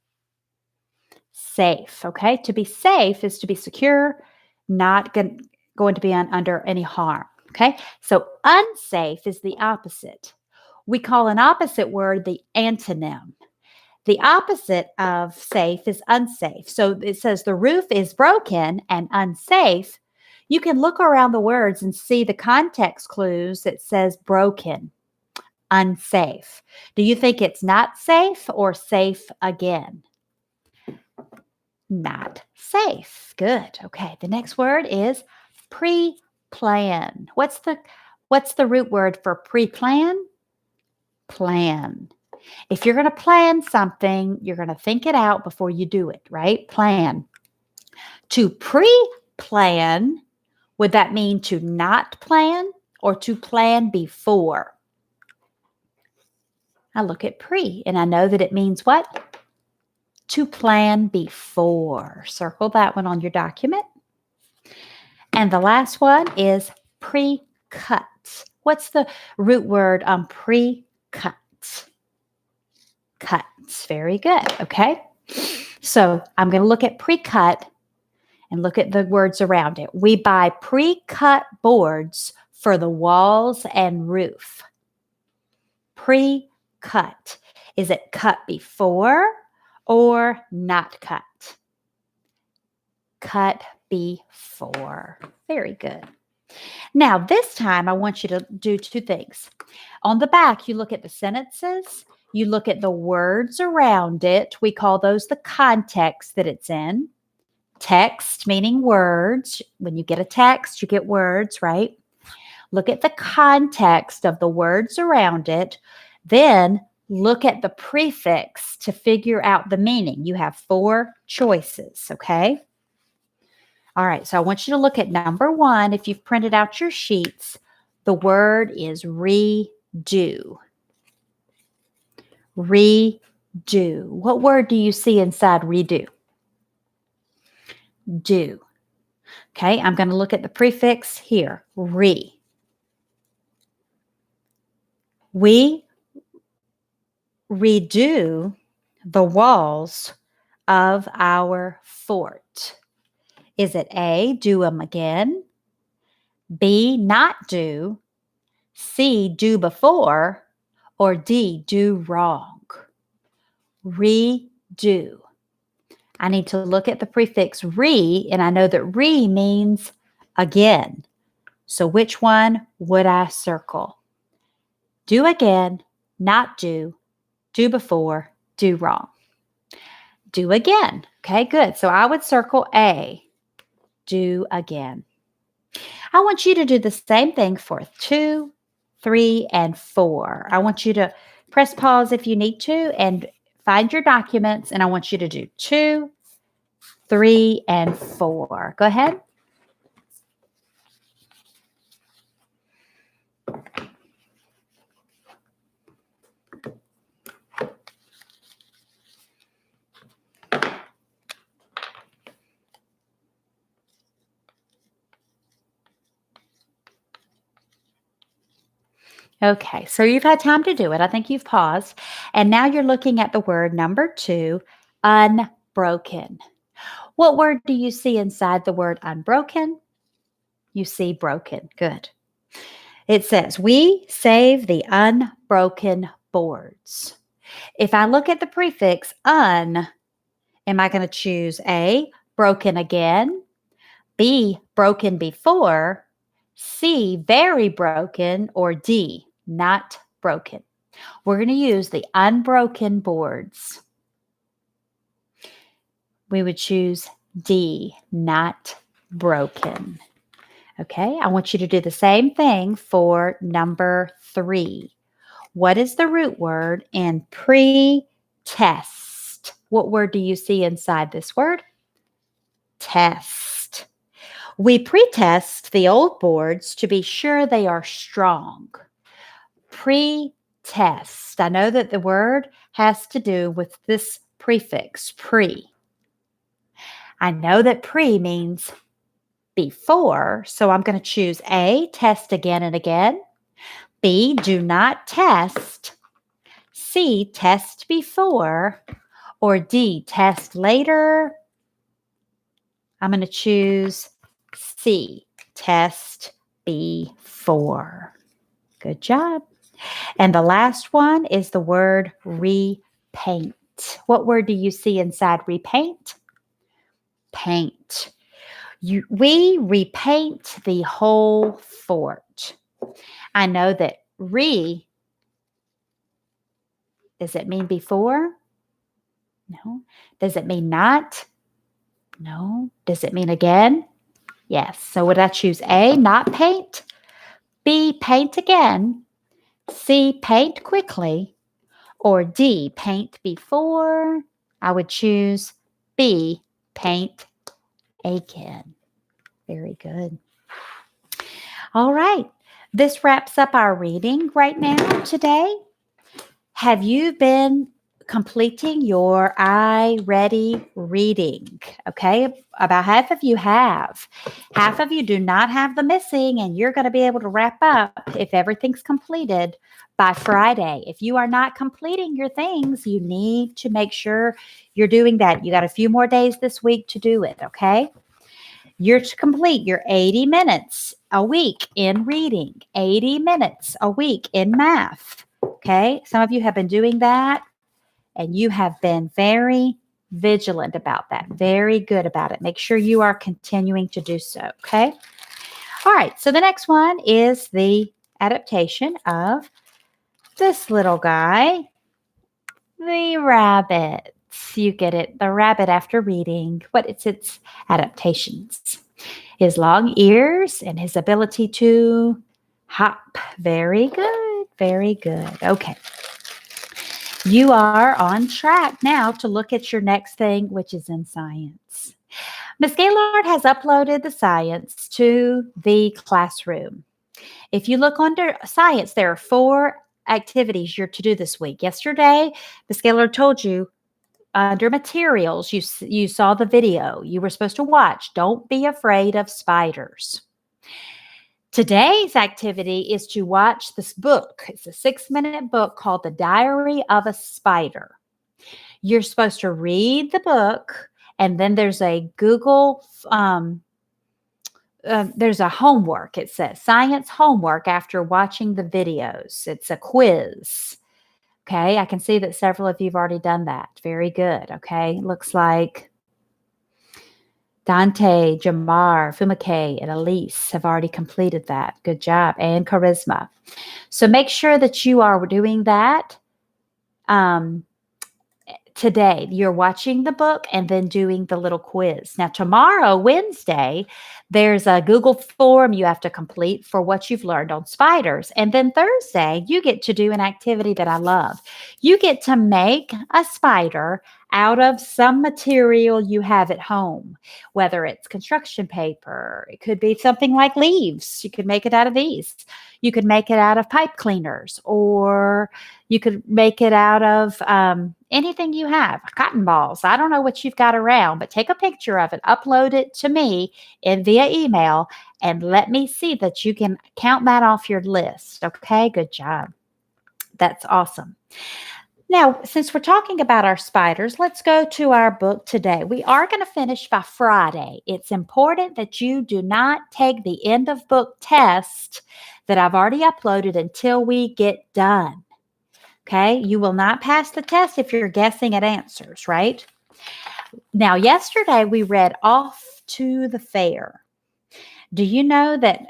Speaker 1: Safe, okay? To be safe is to be secure, not going to be under any harm, okay? So unsafe is the opposite. We call an opposite word the antonym. The opposite of safe is unsafe. So it says the roof is broken and unsafe. You can look around the words and see the context clues that says broken, unsafe. Do you think it's not safe or safe again? Not safe. Good. Okay. The next word is pre-plan. What's the root word for pre-plan? Plan. If you're going to plan something, you're going to think it out before you do it, right? Plan. To pre-plan, would that mean to not plan or to plan before? I look at pre and I know that it means what? To plan before. Circle that one on your document. And the last one is pre-cut. What's the root word on pre-cut? Cuts. Very good. Okay. So I'm going to look at pre-cut and look at the words around it. We buy pre-cut boards for the walls and roof. Pre-cut. Is it cut before or not cut? Cut before. Very good. Now, this time I want you to do two things. On the back, you look at the sentences. You look at the words around it. We call those the context that it's in. Text meaning words. When you get a text, you get words, right? Look at the context of the words around it. Then look at the prefix to figure out the meaning. You have 4 choices, okay? All right, so I want you to look at number 1. If you've printed out your sheets, the word is redo. Redo. What word do you see inside redo? Do. Okay, I'm going to look at the prefix here, re. We redo the walls of our fort. Is it A, do them again? B, not do? C, do before? Or D, do wrong? Redo. I need to look at the prefix re, and I know that re means again. So which one would I circle? Do again, not do before, do wrong. Do again. Okay, good. So I would circle A, do again. I want you to do the same thing for 2, 3, and 4. I want you to press pause if you need to and find your documents, and I want you to do 2, 3, and 4. Go ahead. Okay, so you've had time to do it. I think you've paused. And now you're looking at the word number 2, unbroken. What word do you see inside the word unbroken? You see broken. Good. It says, we save the unbroken boards. If I look at the prefix un, am I going to choose A, broken again, B, broken before, C, very broken, or D, not broken? We're going to use the unbroken boards. We would choose D, not broken. Okay, I want you to do the same thing for number 3. What is the root word in pre-test? What word do you see inside this word? Test. We pre-test the old boards to be sure they are strong. Pre-test. I know that the word has to do with this prefix, pre. I know that pre means before, so I'm going to choose A, test again and again. B, do not test. C, test before. Or D, test later. I'm going to choose C, test before. Good job. And the last one is the word repaint. What word do you see inside repaint? Paint. We repaint the whole fort. I know that re, does it mean before? No. Does it mean not? No. Does it mean again? Yes. So would I choose A, not paint? B, paint again? C, paint quickly? Or D, paint before? I would choose B, paint again. Very good. All right. This wraps up our reading right now today. Have you been completing your I Ready reading? Okay, about half of you have. Half of you do not have the missing, and you're going to be able to wrap up if everything's completed by Friday. If you are not completing your things, you need to make sure you're doing that. You got a few more days this week to do it, okay? You're to complete your 80 minutes a week in reading, 80 minutes a week in math. Okay, some of you have been doing that, and you have been very vigilant about that, very good about it. Make sure you are continuing to do so, okay? All right, so the next one is the adaptation of this little guy, the rabbit. You get it. The rabbit, after reading, what it's its adaptations. His long ears and his ability to hop. Very good. Very good. Okay. You are on track now to look at your next thing, which is in science. Miss Gaylord has uploaded the science to the classroom. If you look under science, there are 4 activities you're to do this week. Yesterday, Miss Gaylord told you under materials, you saw the video you were supposed to watch. Don't be afraid of spiders. Today's activity is to watch this book. It's a 6-minute book called The Diary of a Spider. You're supposed to read the book, and then there's a Google, there's a homework. It says science homework after watching the videos. It's a quiz. Okay, I can see that several of you have already done that. Very good. Okay, looks like Dante, Jamar, Fumike, and Elise have already completed that. Good job. And Charisma. So make sure that you are doing that today. You're watching the book and then doing the little quiz. Now, tomorrow, Wednesday, there's a Google form you have to complete for what you've learned on spiders. And then Thursday, you get to do an activity that I love. You get to make a spider out of some material you have at home, whether it's construction paper, it could be something like leaves. You could make it out of these. You could make it out of pipe cleaners, or you could make it out of anything you have, cotton balls. I don't know what you've got around, but take a picture of it, upload it to me via email, and let me see that you can count that off your list. Okay, good job. That's awesome. Now, since we're talking about our spiders, let's go to our book today. We are going to finish by Friday. It's important that you do not take the end of book test that I've already uploaded until we get done. Okay, you will not pass the test if you're guessing at answers, right? Now, yesterday we read Off to the Fair. Do you know that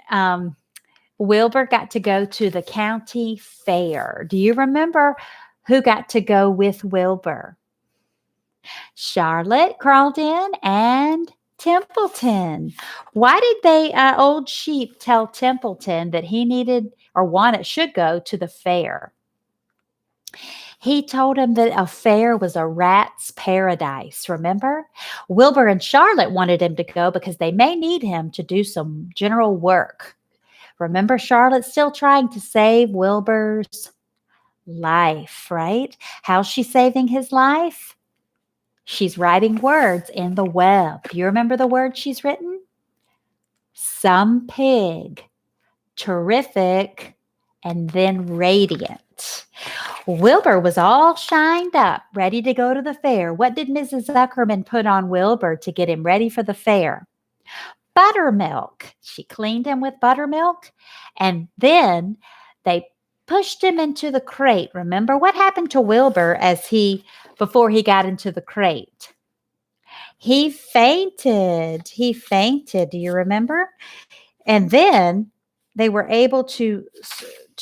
Speaker 1: Wilbur got to go to the county fair? Do you remember who got to go with Wilbur? Charlotte crawled in and Templeton. Why did they, Old Sheep, tell Templeton that he needed or should go to the fair? He told him that a fair was a rat's paradise, remember? Wilbur and Charlotte wanted him to go because they may need him to do some general work. Remember, Charlotte's still trying to save Wilbur's life, right? How's she saving his life? She's writing words in the web. Do you remember the words she's written? Some pig, terrific, and then radiant. Wilbur was all shined up, ready to go to the fair. What did Mrs. Zuckerman put on Wilbur to get him ready for the fair? Buttermilk. She cleaned him with buttermilk, and then they pushed him into the crate. Remember what happened to Wilbur before he got into the crate? He fainted. He fainted. Do you remember? And then they were able to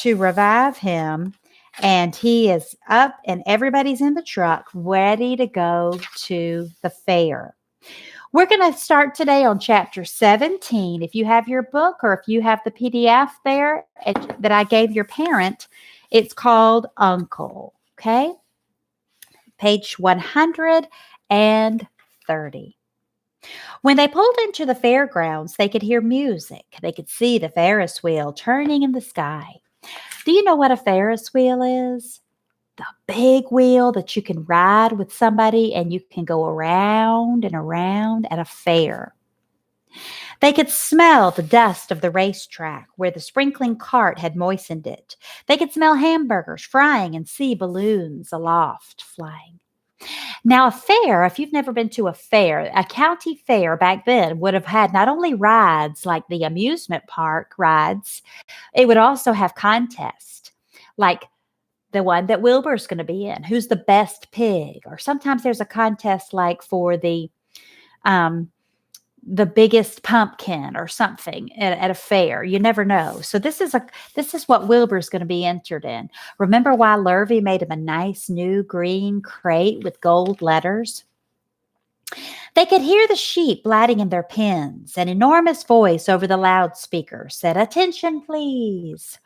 Speaker 1: revive him, and he is up and everybody's in the truck ready to go to the fair. We're going to start today on chapter 17. If you have your book or if you have the PDF there that I gave your parent, it's called Uncle, okay? Page 130. When they pulled into the fairgrounds, they could hear music. They could see the Ferris wheel turning in the sky. Do you know what a Ferris wheel is? The big wheel that you can ride with somebody and you can go around and around at a fair. They could smell the dust of the racetrack where the sprinkling cart had moistened it. They could smell hamburgers frying and see balloons aloft flying. Now, a fair, if you've never been to a fair, a county fair back then would have had not only rides like the amusement park rides, it would also have contests like the one that Wilbur's going to be in. Who's the best pig? Or sometimes there's a contest like for the the biggest pumpkin or something at a fair. You never know. So this is what Wilbur's going to be entered in. Remember why Lurvy made him a nice new green crate with gold letters? They could hear the sheep blatting in their pens. An enormous voice over the loudspeaker said, "Attention, please.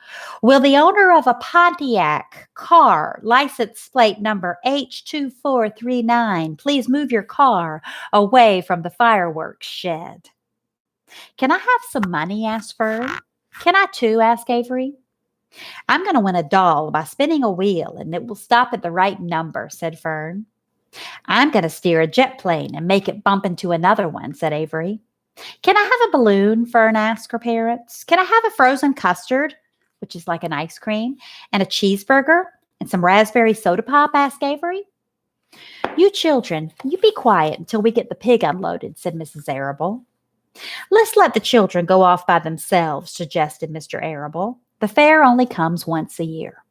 Speaker 1: Will the owner of a Pontiac car, license plate number H2439, please move your car away from the fireworks shed?" "Can I have some money?" asked Fern. "Can I too?" asked Avery. "I'm going to win a doll by spinning a wheel, and it will stop at the right number," said Fern. "I'm going to steer a jet plane and make it bump into another one," said Avery. "Can I have a balloon?" Fern asked her parents. "Can I have a frozen custard," which is like an ice cream, "and a cheeseburger and some raspberry soda pop?" asked Avery. "You children, you be quiet until we get the pig unloaded," said Mrs. Arable. "Let's let the children go off by themselves," suggested Mr. Arable. "The fair only comes once a year."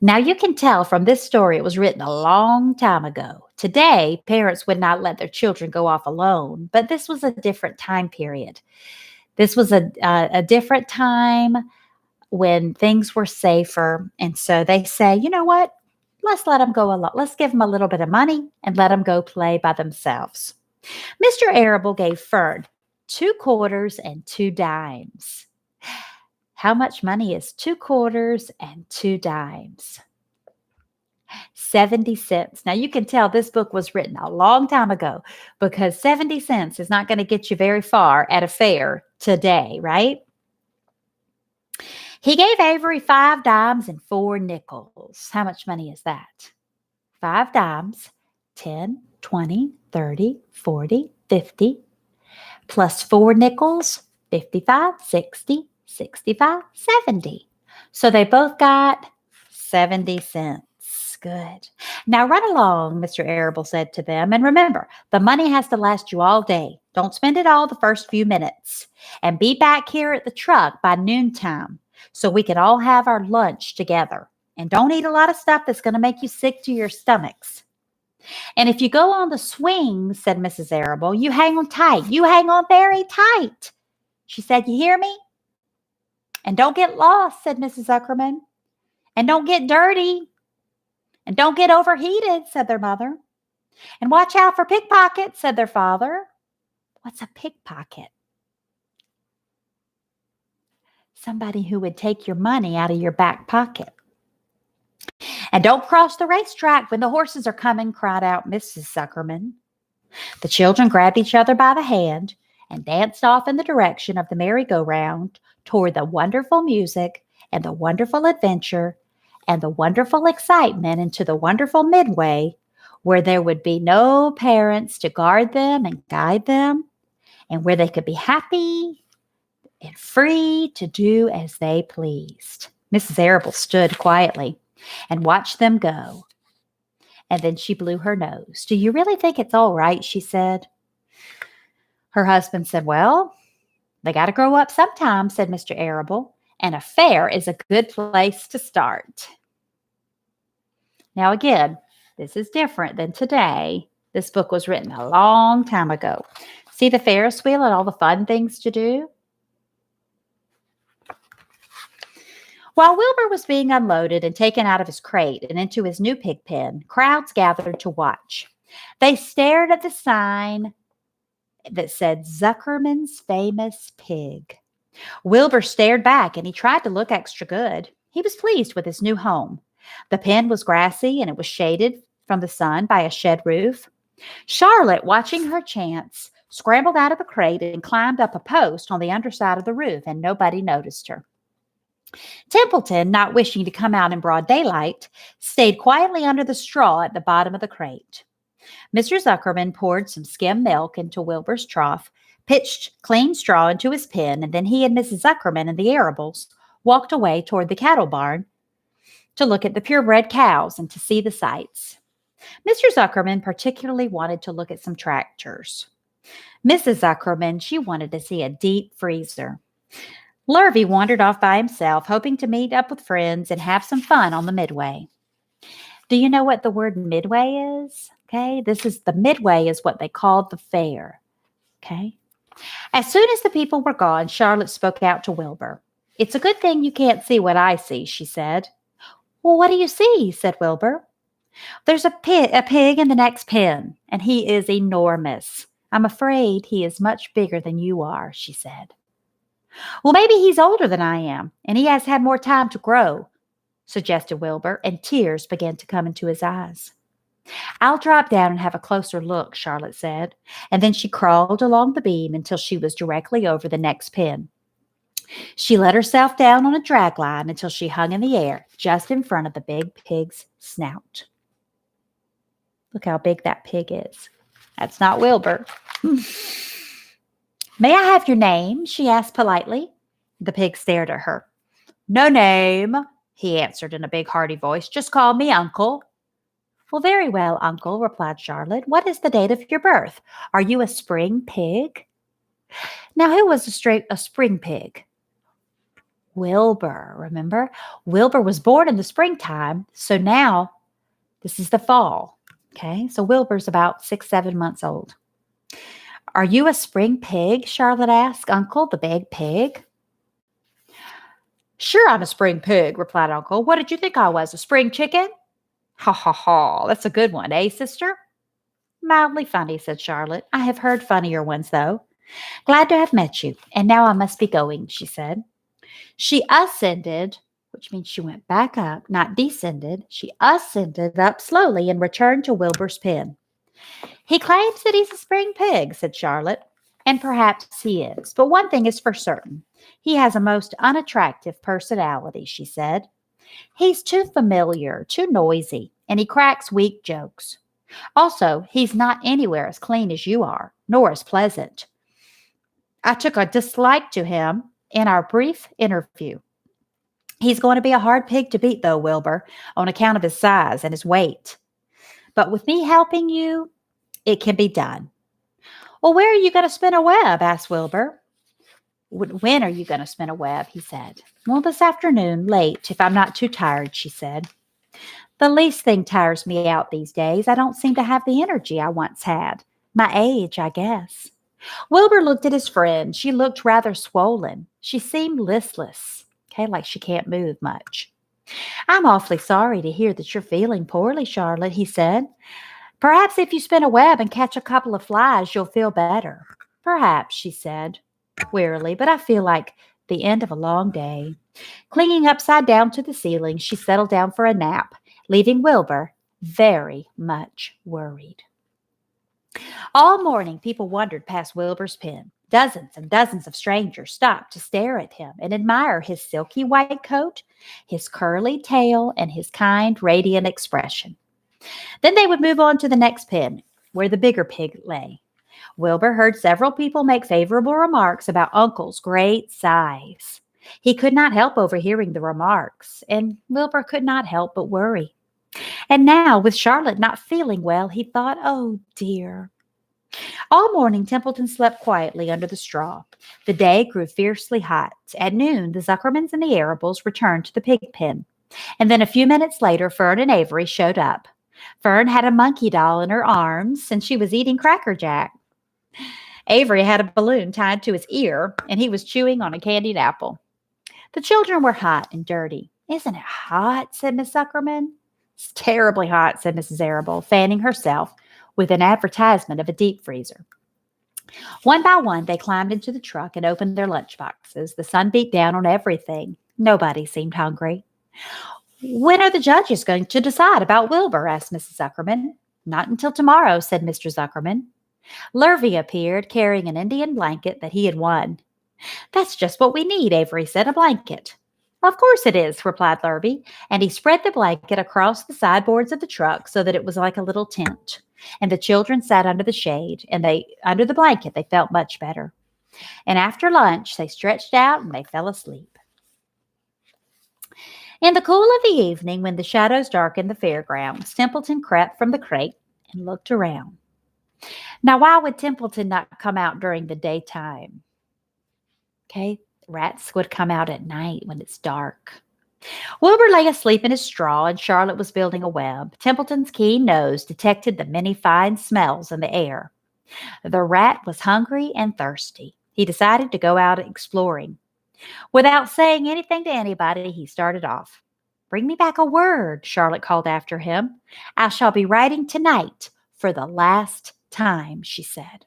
Speaker 1: Now you can tell from this story it was written a long time ago. Today, parents would not let their children go off alone, but this was a different time period. This was a different time when things were safer. And so they say, you know what? Let's let them go alone. Let's give them a little bit of money and let them go play by themselves. Mr. Arable gave Fern 2 quarters and 2 dimes. How much money is 2 quarters and 2 dimes? 70 cents. Now you can tell this book was written a long time ago because 70 cents is not going to get you very far at a fair today, right? He gave Avery 5 dimes and 4 nickels. How much money is that? 5 dimes, 10, 20, 30, 40, 50, plus 4 nickels, 55, 60, 65, 70. So they both got 70 cents. Good. Now run along, Mr. Arable said to them. And remember, the money has to last you all day. Don't spend it all the first few minutes. And be back here at the truck by noontime so we can all have our lunch together. And don't eat a lot of stuff that's going to make you sick to your stomachs. And if you go on the swing, said Mrs. Arable, you hang on tight. You hang on very tight. She said, "You hear me?" "And don't get lost," said Mrs. Zuckerman. "And don't get dirty. And don't get overheated," said their mother. "And watch out for pickpockets," said their father. What's a pickpocket? Somebody who would take your money out of your back pocket. "And don't cross the racetrack when the horses are coming," cried out Mrs. Zuckerman. The children grabbed each other by the hand and danced off in the direction of the merry-go-round toward the wonderful music and the wonderful adventure and the wonderful excitement into the wonderful midway where there would be no parents to guard them and guide them and where they could be happy and free to do as they pleased. Mrs. Arable stood quietly and watched them go. And then she blew her nose. "Do you really think it's all right?" she said. Her husband said, "Well, they got to grow up sometime," said Mr. Arable, "and a fair is a good place to start." Now, again, this is different than today. This book was written a long time ago. See the Ferris wheel and all the fun things to do? While Wilbur was being unloaded and taken out of his crate and into his new pig pen, crowds gathered to watch. They stared at the sign that said Zuckerman's Famous Pig. Wilbur stared back and he tried to look extra good. He was pleased with his new home. The pen was grassy and it was shaded from the sun by a shed roof. Charlotte, watching her chance, scrambled out of the crate and climbed up a post on the underside of the roof, and nobody noticed her. Templeton, not wishing to come out in broad daylight, stayed quietly under the straw at the bottom of the crate. Mr. Zuckerman poured some skim milk into Wilbur's trough, pitched clean straw into his pen, and then he and Mrs. Zuckerman and the Arables walked away toward the cattle barn to look at the purebred cows and to see the sights. Mr. Zuckerman particularly wanted to look at some tractors. Mrs. Zuckerman, she wanted to see a deep freezer. Lurvy wandered off by himself, hoping to meet up with friends and have some fun on the midway. Do you know what the word midway is? Okay, the midway is what they called the fair. Okay. As soon as the people were gone, Charlotte spoke out to Wilbur. It's a good thing you can't see what I see, she said. Well, what do you see? Said Wilbur. There's a pig in the next pen, and he is enormous. I'm afraid he is much bigger than you are, she said. Well, maybe he's older than I am, and he has had more time to grow, suggested Wilbur, and tears began to come into his eyes. I'll drop down and have a closer look, Charlotte said, and then she crawled along the beam until she was directly over the next pen. She let herself down on a drag line until she hung in the air just in front of the big pig's snout. Look how big that pig is. That's not Wilbur. May I have your name? She asked politely. The pig stared at her. No name, he answered in a big hearty voice. Just call me Uncle. Well, very well, Uncle, replied Charlotte. What is the date of your birth? Are you a spring pig? Now, who was a spring pig? Wilbur, remember? Wilbur was born in the springtime, so now this is the fall. Okay, so Wilbur's about 6, 7 months old. Are you a spring pig? Charlotte asked Uncle, the big pig. Sure, I'm a spring pig, replied Uncle. What did you think I was, a spring chicken? Ha ha ha, that's a good one, eh, sister? Mildly funny, said Charlotte. I have heard funnier ones, though. Glad to have met you, and now I must be going, she said. She ascended, which means she went back up, not descended. She ascended up slowly and returned to Wilbur's pen. He claims that he's a spring pig, said Charlotte, and perhaps he is. But one thing is for certain. He has a most unattractive personality, she said. He's too familiar, too noisy, and he cracks weak jokes. Also, he's not anywhere as clean as you are, nor as pleasant. I took a dislike to him in our brief interview. He's going to be a hard pig to beat, though, Wilbur, on account of his size and his weight. But with me helping you, it can be done. Well, where are you going to spin a web? Asked Wilbur. When are you going to spin a web? He said. Well, this afternoon, late, if I'm not too tired, she said. The least thing tires me out these days. I don't seem to have the energy I once had. My age, I guess. Wilbur looked at his friend. She looked rather swollen. She seemed listless, like she can't move much. I'm awfully sorry to hear that you're feeling poorly, Charlotte, he said. Perhaps if you spin a web and catch a couple of flies, you'll feel better. Perhaps, she said wearily, but I feel like the end of a long day. Clinging upside down to the ceiling, she settled down for a nap, leaving Wilbur very much worried. All morning, people wandered past Wilbur's pen. Dozens and dozens of strangers stopped to stare at him and admire his silky white coat, his curly tail, and his kind, radiant expression. Then they would move on to the next pen, where the bigger pig lay. Wilbur heard several people make favorable remarks about Uncle's great size. He could not help overhearing the remarks, and Wilbur could not help but worry. And now, with Charlotte not feeling well, he thought, oh dear. All morning, Templeton slept quietly under the straw. The day grew fiercely hot. At noon, the Zuckermans and the Arables returned to the pig pen. And then a few minutes later, Fern and Avery showed up. Fern had a monkey doll in her arms, and she was eating Cracker Jack. Avery had a balloon tied to his ear, and he was chewing on a candied apple. The children were hot and dirty. Isn't it hot? Said Miss Zuckerman. It's terribly hot, said Mrs. Arable, fanning herself with an advertisement of a deep freezer. One by one, they climbed into the truck and opened their lunch boxes. The sun beat down on everything. Nobody seemed hungry. When are the judges going to decide about Wilbur? Asked Mrs. Zuckerman. Not until tomorrow, said Mr. Zuckerman. Lurvy appeared, carrying an Indian blanket that he had won. That's just what we need, Avery said, a blanket. Of course it is, replied Lurvy, and he spread the blanket across the sideboards of the truck so that it was like a little tent. And the children sat under the shade, and under the blanket, they felt much better. And after lunch, they stretched out and they fell asleep. In the cool of the evening, when the shadows darkened the fairgrounds, Templeton crept from the crate and looked around. Now, why would Templeton not come out during the daytime? Rats would come out at night when it's dark. Wilbur lay asleep in his straw, and Charlotte was building a web. Templeton's keen nose detected the many fine smells in the air. The rat was hungry and thirsty. He decided to go out exploring. Without saying anything to anybody, he started off. Bring me back a word, Charlotte called after him. I shall be writing tonight for the last time, she said.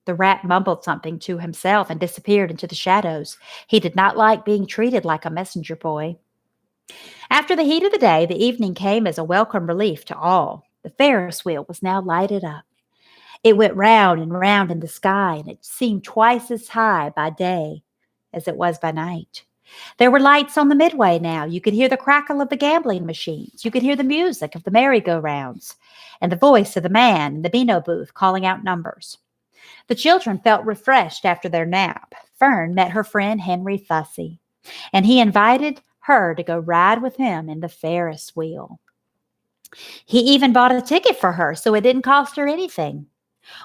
Speaker 1: The rat mumbled something to himself and disappeared into the shadows. He did not like being treated like a messenger boy. After the heat of the day, the evening came as a welcome relief to all. The Ferris wheel was now lighted up. It went round and round in the sky, and it seemed twice as high by day as it was by night. There were lights on the midway now. You could hear the crackle of the gambling machines. You could hear the music of the merry-go-rounds and the voice of the man in the Beano booth calling out numbers. The children felt refreshed after their nap. Fern met her friend Henry Fussy, and he invited her to go ride with him in the Ferris wheel. He even bought a ticket for her, so it didn't cost her anything.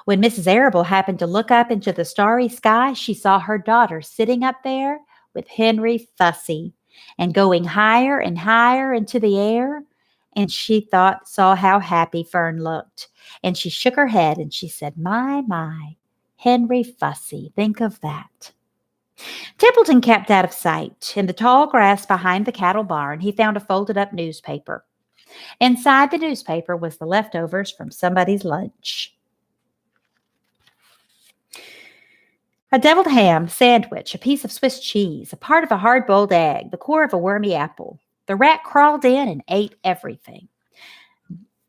Speaker 1: When Mrs. Arable happened to look up into the starry sky, she saw her daughter sitting up there with Henry Fussy and going higher and higher into the air. And she saw how happy Fern looked. And she shook her head and she said, my, Henry Fussy, think of that. Templeton kept out of sight. In the tall grass behind the cattle barn, he found a folded up newspaper. Inside the newspaper was the leftovers from somebody's lunch. A deviled ham sandwich, a piece of Swiss cheese, a part of a hard-boiled egg, the core of a wormy apple. The rat crawled in and ate everything.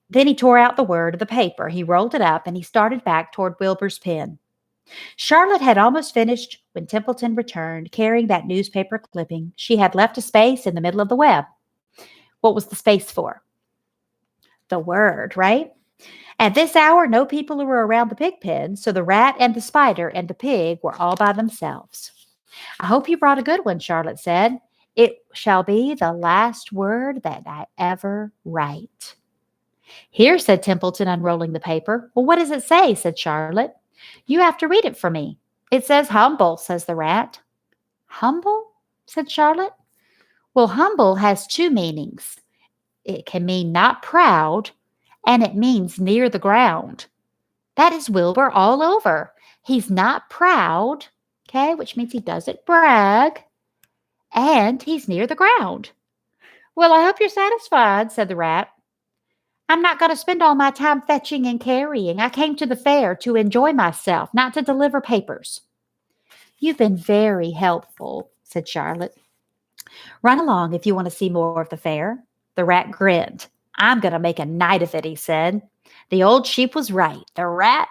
Speaker 1: Then he tore out the word of the paper. He rolled it up and he started back toward Wilbur's pen. Charlotte had almost finished when Templeton returned, carrying that newspaper clipping. She had left a space in the middle of the web. What was the space for? The word, right? At this hour, no people were around the pig pen, so the rat and the spider and the pig were all by themselves. I hope you brought a good one, Charlotte said. It shall be the last word that I ever write. Here, said Templeton, unrolling the paper. Well, what does it say? Said Charlotte. You have to read it for me. It says humble, says the rat. Humble? Said Charlotte. Well, humble has two meanings. It can mean not proud, and it means near the ground. That is Wilbur all over. He's not proud, okay, which means he doesn't brag, and he's near the ground. Well, I hope you're satisfied, said the rat. I'm not going to spend all my time fetching and carrying. I came to the fair to enjoy myself, not to deliver papers. You've been very helpful, said Charlotte. Run along if you want to see more of the fair. The rat grinned. I'm going to make a night of it, he said. The old sheep was right. The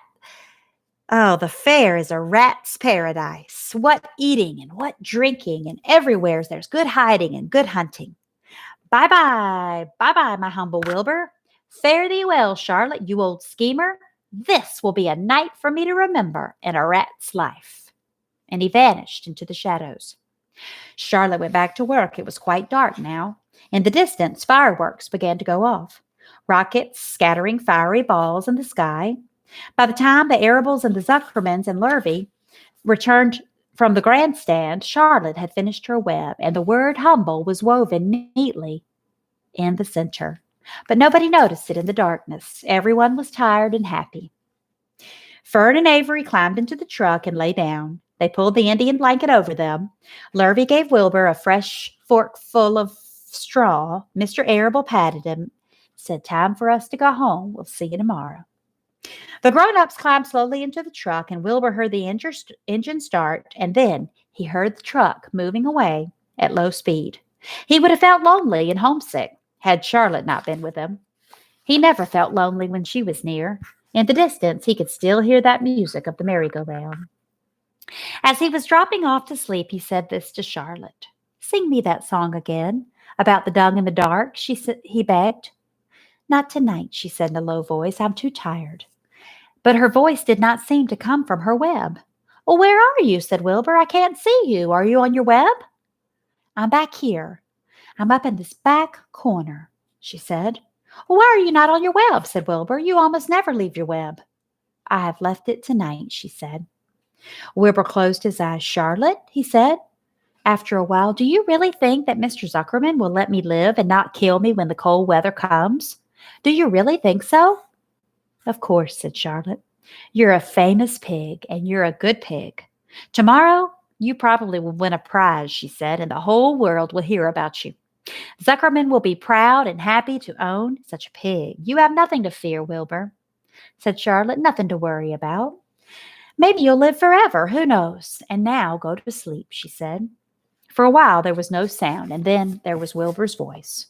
Speaker 1: fair is a rat's paradise. What eating and what drinking, and everywhere there's good hiding and good hunting. Bye-bye, my humble Wilbur. Fare thee well, Charlotte, you old schemer. This will be a night for me to remember in a rat's life. And he vanished into the shadows. Charlotte went back to work. It was quite dark now. In the distance, fireworks began to go off, rockets scattering fiery balls in the sky. By the time the Arables and the Zuckermans and Lurvy returned from the grandstand, Charlotte had finished her web, and the word humble was woven neatly in the center. But nobody noticed it in the darkness. Everyone was tired and happy. Fern and Avery climbed into the truck and lay down. They pulled the Indian blanket over them. Lurvy gave Wilbur a fresh fork full of straw. Mr. Arable patted him, said, time for us to go home. We'll see you tomorrow. The grown-ups climbed slowly into the truck, and Wilbur heard the engine start, and then he heard the truck moving away at low speed. He would have felt lonely and homesick had Charlotte not been with him. He never felt lonely when she was near. In the distance, he could still hear that music of the merry-go-round. As he was dropping off to sleep, he said this to Charlotte. Sing me that song again, about the dung in the dark, he begged. Not tonight, she said in a low voice. I'm too tired. But her voice did not seem to come from her web. Well, where are you? Said Wilbur. I can't see you. Are you on your web? I'm back here. I'm up in this back corner, she said. Well, why are you not on your web? Said Wilbur. You almost never leave your web. I have left it tonight, she said. Wilbur closed his eyes. Charlotte, he said, after a while, do you really think that Mr. Zuckerman will let me live and not kill me when the cold weather comes? Do you really think so? Of course, said Charlotte. You're a famous pig, and you're a good pig. Tomorrow, you probably will win a prize, she said, and the whole world will hear about you. Zuckerman will be proud and happy to own such a pig. You have nothing to fear, Wilbur, said Charlotte, nothing to worry about. Maybe you'll live forever, who knows? And now go to sleep, she said. For a while there was no sound, and then there was Wilbur's voice.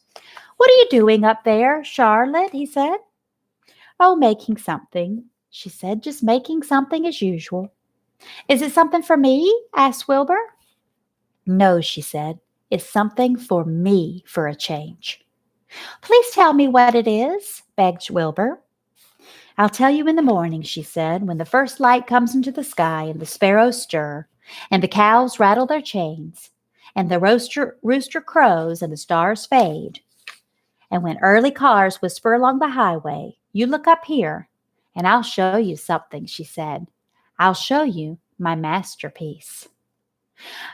Speaker 1: What are you doing up there, Charlotte? He said. Oh, making something, she said, just making something as usual. Is it something for me? Asked Wilbur. No, she said. It's something for me for a change. Please tell me what it is, begged Wilbur. I'll tell you in the morning, she said, when the first light comes into the sky and the sparrows stir, and the cows rattle their chains, and the rooster crows and the stars fade, and when early cars whisper along the highway, you look up here, and I'll show you something, she said. I'll show you my masterpiece.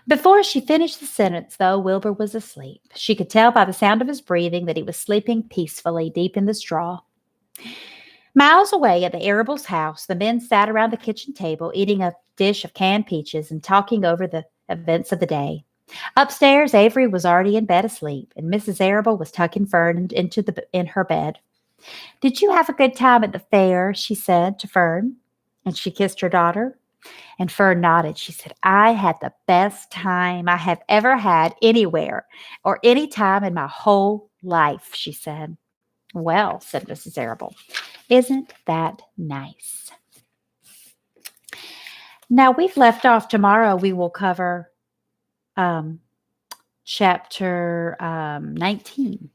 Speaker 1: Before she finished the sentence, though, Wilbur was asleep. She could tell by the sound of his breathing that he was sleeping peacefully deep in the straw. Miles away at the Arable's house, the men sat around the kitchen table, eating a dish of canned peaches and talking over the events of the day. Upstairs, Avery was already in bed asleep, and Mrs. Arable was tucking Fern in her bed. Did you have a good time at the fair? She said to Fern, and she kissed her daughter. And Fern nodded. She said, I had the best time I have ever had anywhere or any time in my whole life, she said. Well, said Mrs. Arable, isn't that nice? Now, we've left off tomorrow. We will cover chapter 19,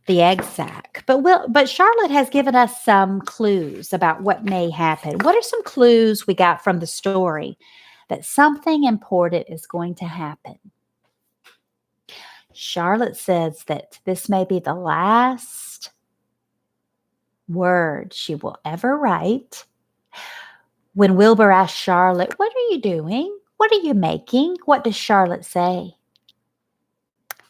Speaker 1: the egg sac. But Charlotte has given us some clues about what may happen. What are some clues we got from the story that something important is going to happen? Charlotte says that this may be the last word she will ever write. When Wilbur asked Charlotte, what are you doing? What are you making? What does Charlotte say?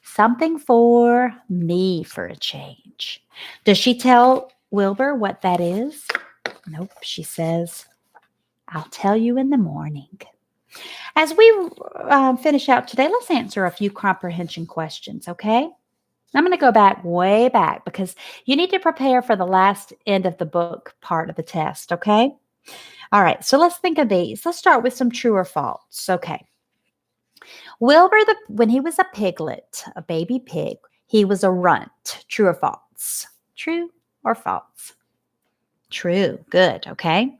Speaker 1: Something for me for a change. Does she tell Wilbur what that is? Nope, she says, I'll tell you in the morning. As we finish out today, let's answer a few comprehension questions, okay? I'm going to go way back, because you need to prepare for the last end of the book part of the test, okay? All right, so let's think of these. Let's start with some true or false. Okay. Wilbur, when he was a piglet, a baby pig, he was a runt. True or false? True or false? True. Good. Okay.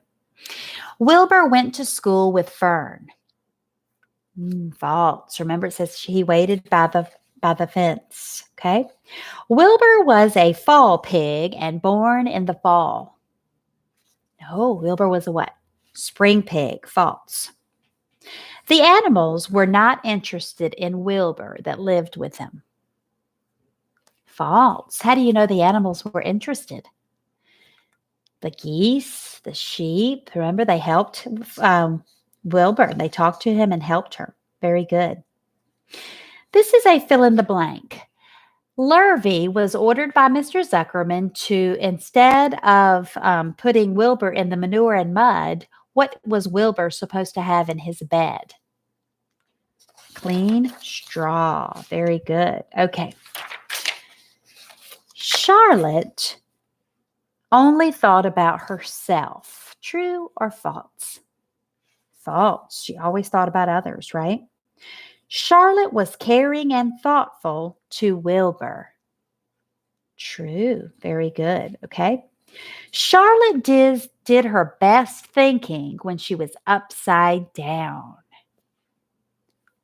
Speaker 1: Wilbur went to school with Fern. False. Remember, it says he waited by the fence. Okay. Wilbur was a fall pig and born in the fall. No, Wilbur was a what? Spring pig. False. The animals were not interested in Wilbur that lived with him. False. How do you know the animals were interested? The geese, the sheep, remember they helped Wilbur. They talked to him and helped her. Very good. This is a fill in the blank. Lurvy was ordered by Mr. Zuckerman to, instead of putting Wilbur in the manure and mud, what was Wilbur supposed to have in his bed? Clean straw. Very good. Okay. Charlotte only thought about herself. True or false? False. She always thought about others, right? Charlotte was caring and thoughtful to Wilbur. True. Very good. Okay. Charlotte did her best thinking when she was upside down.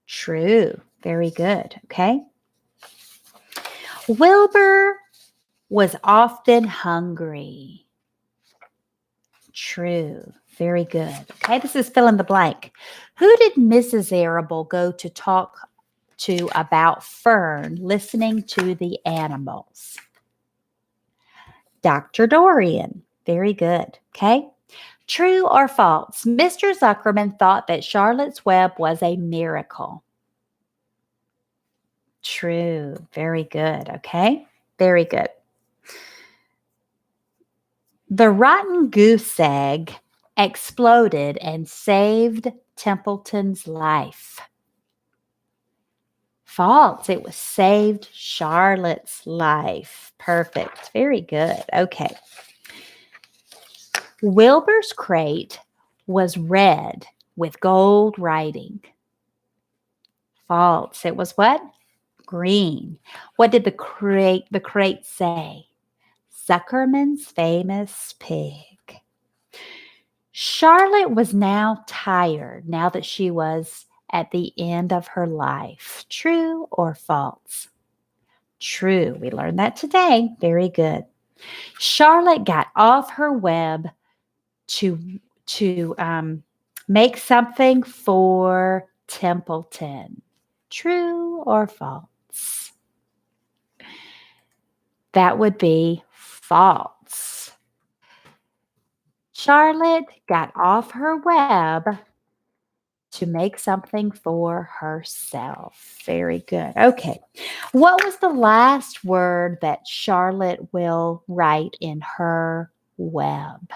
Speaker 1: True. Very good. Okay. Wilbur was often hungry. True. Very good. Okay, this is fill in the blank. Who did Mrs. Arable go to talk to about Fern listening to the animals? Dr. Dorian. Very good. Okay. True or false? Mr. Zuckerman thought that Charlotte's Web was a miracle. True. Very good. Okay. Very good. The rotten goose egg exploded and saved Templeton's life. False. It was saved Charlotte's life. Perfect. Very good. Okay. Wilbur's crate was red with gold writing. False. It was what? Green. What did the crate say? Zuckerman's famous pig. Charlotte was now tired now that she was at the end of her life. True or false? True. We learned that today. Very good. Charlotte got off her web to make something for Templeton. True or false? That would be false. Charlotte got off her web to make something for herself. Very good. Okay. What was the last word that Charlotte will write in her web?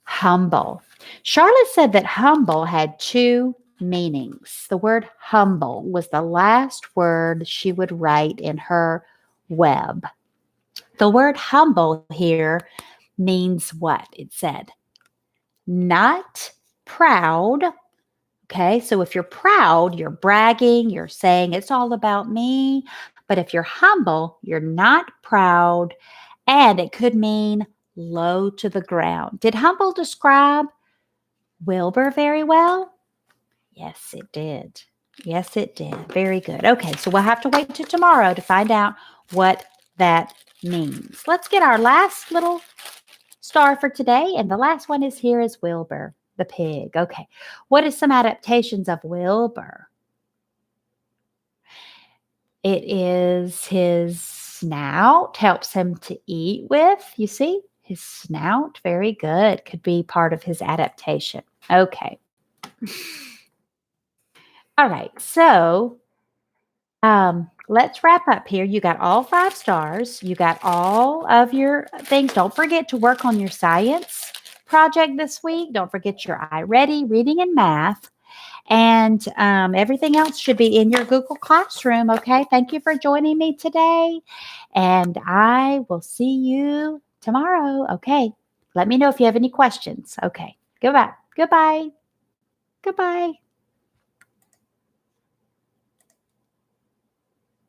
Speaker 1: Humble. Charlotte said that humble had two meanings. The word humble was the last word she would write in her web. The word humble here means what? It said, not proud. Okay, so if you're proud, you're bragging, you're saying it's all about me. But if you're humble, you're not proud, and it could mean low to the ground. Did humble describe Wilbur very well? Yes, it did. Yes, it did. Very good. Okay, so we'll have to wait till tomorrow to find out what that means. Let's get our last little star for today, and the last one is here is Wilbur, the pig. Okay, what is some adaptations of Wilbur? It is his snout helps him to eat with. You see, his snout. Very good. Could be part of his adaptation. Okay. All right. So let's wrap up here. You got all 5 stars. You got all of your things. Don't forget to work on your science project this week. Don't forget your iReady reading and math. And everything else should be in your Google Classroom. Okay. Thank you for joining me today. And I will see you tomorrow. Okay. Let me know if you have any questions. Okay. Goodbye. Goodbye. Goodbye.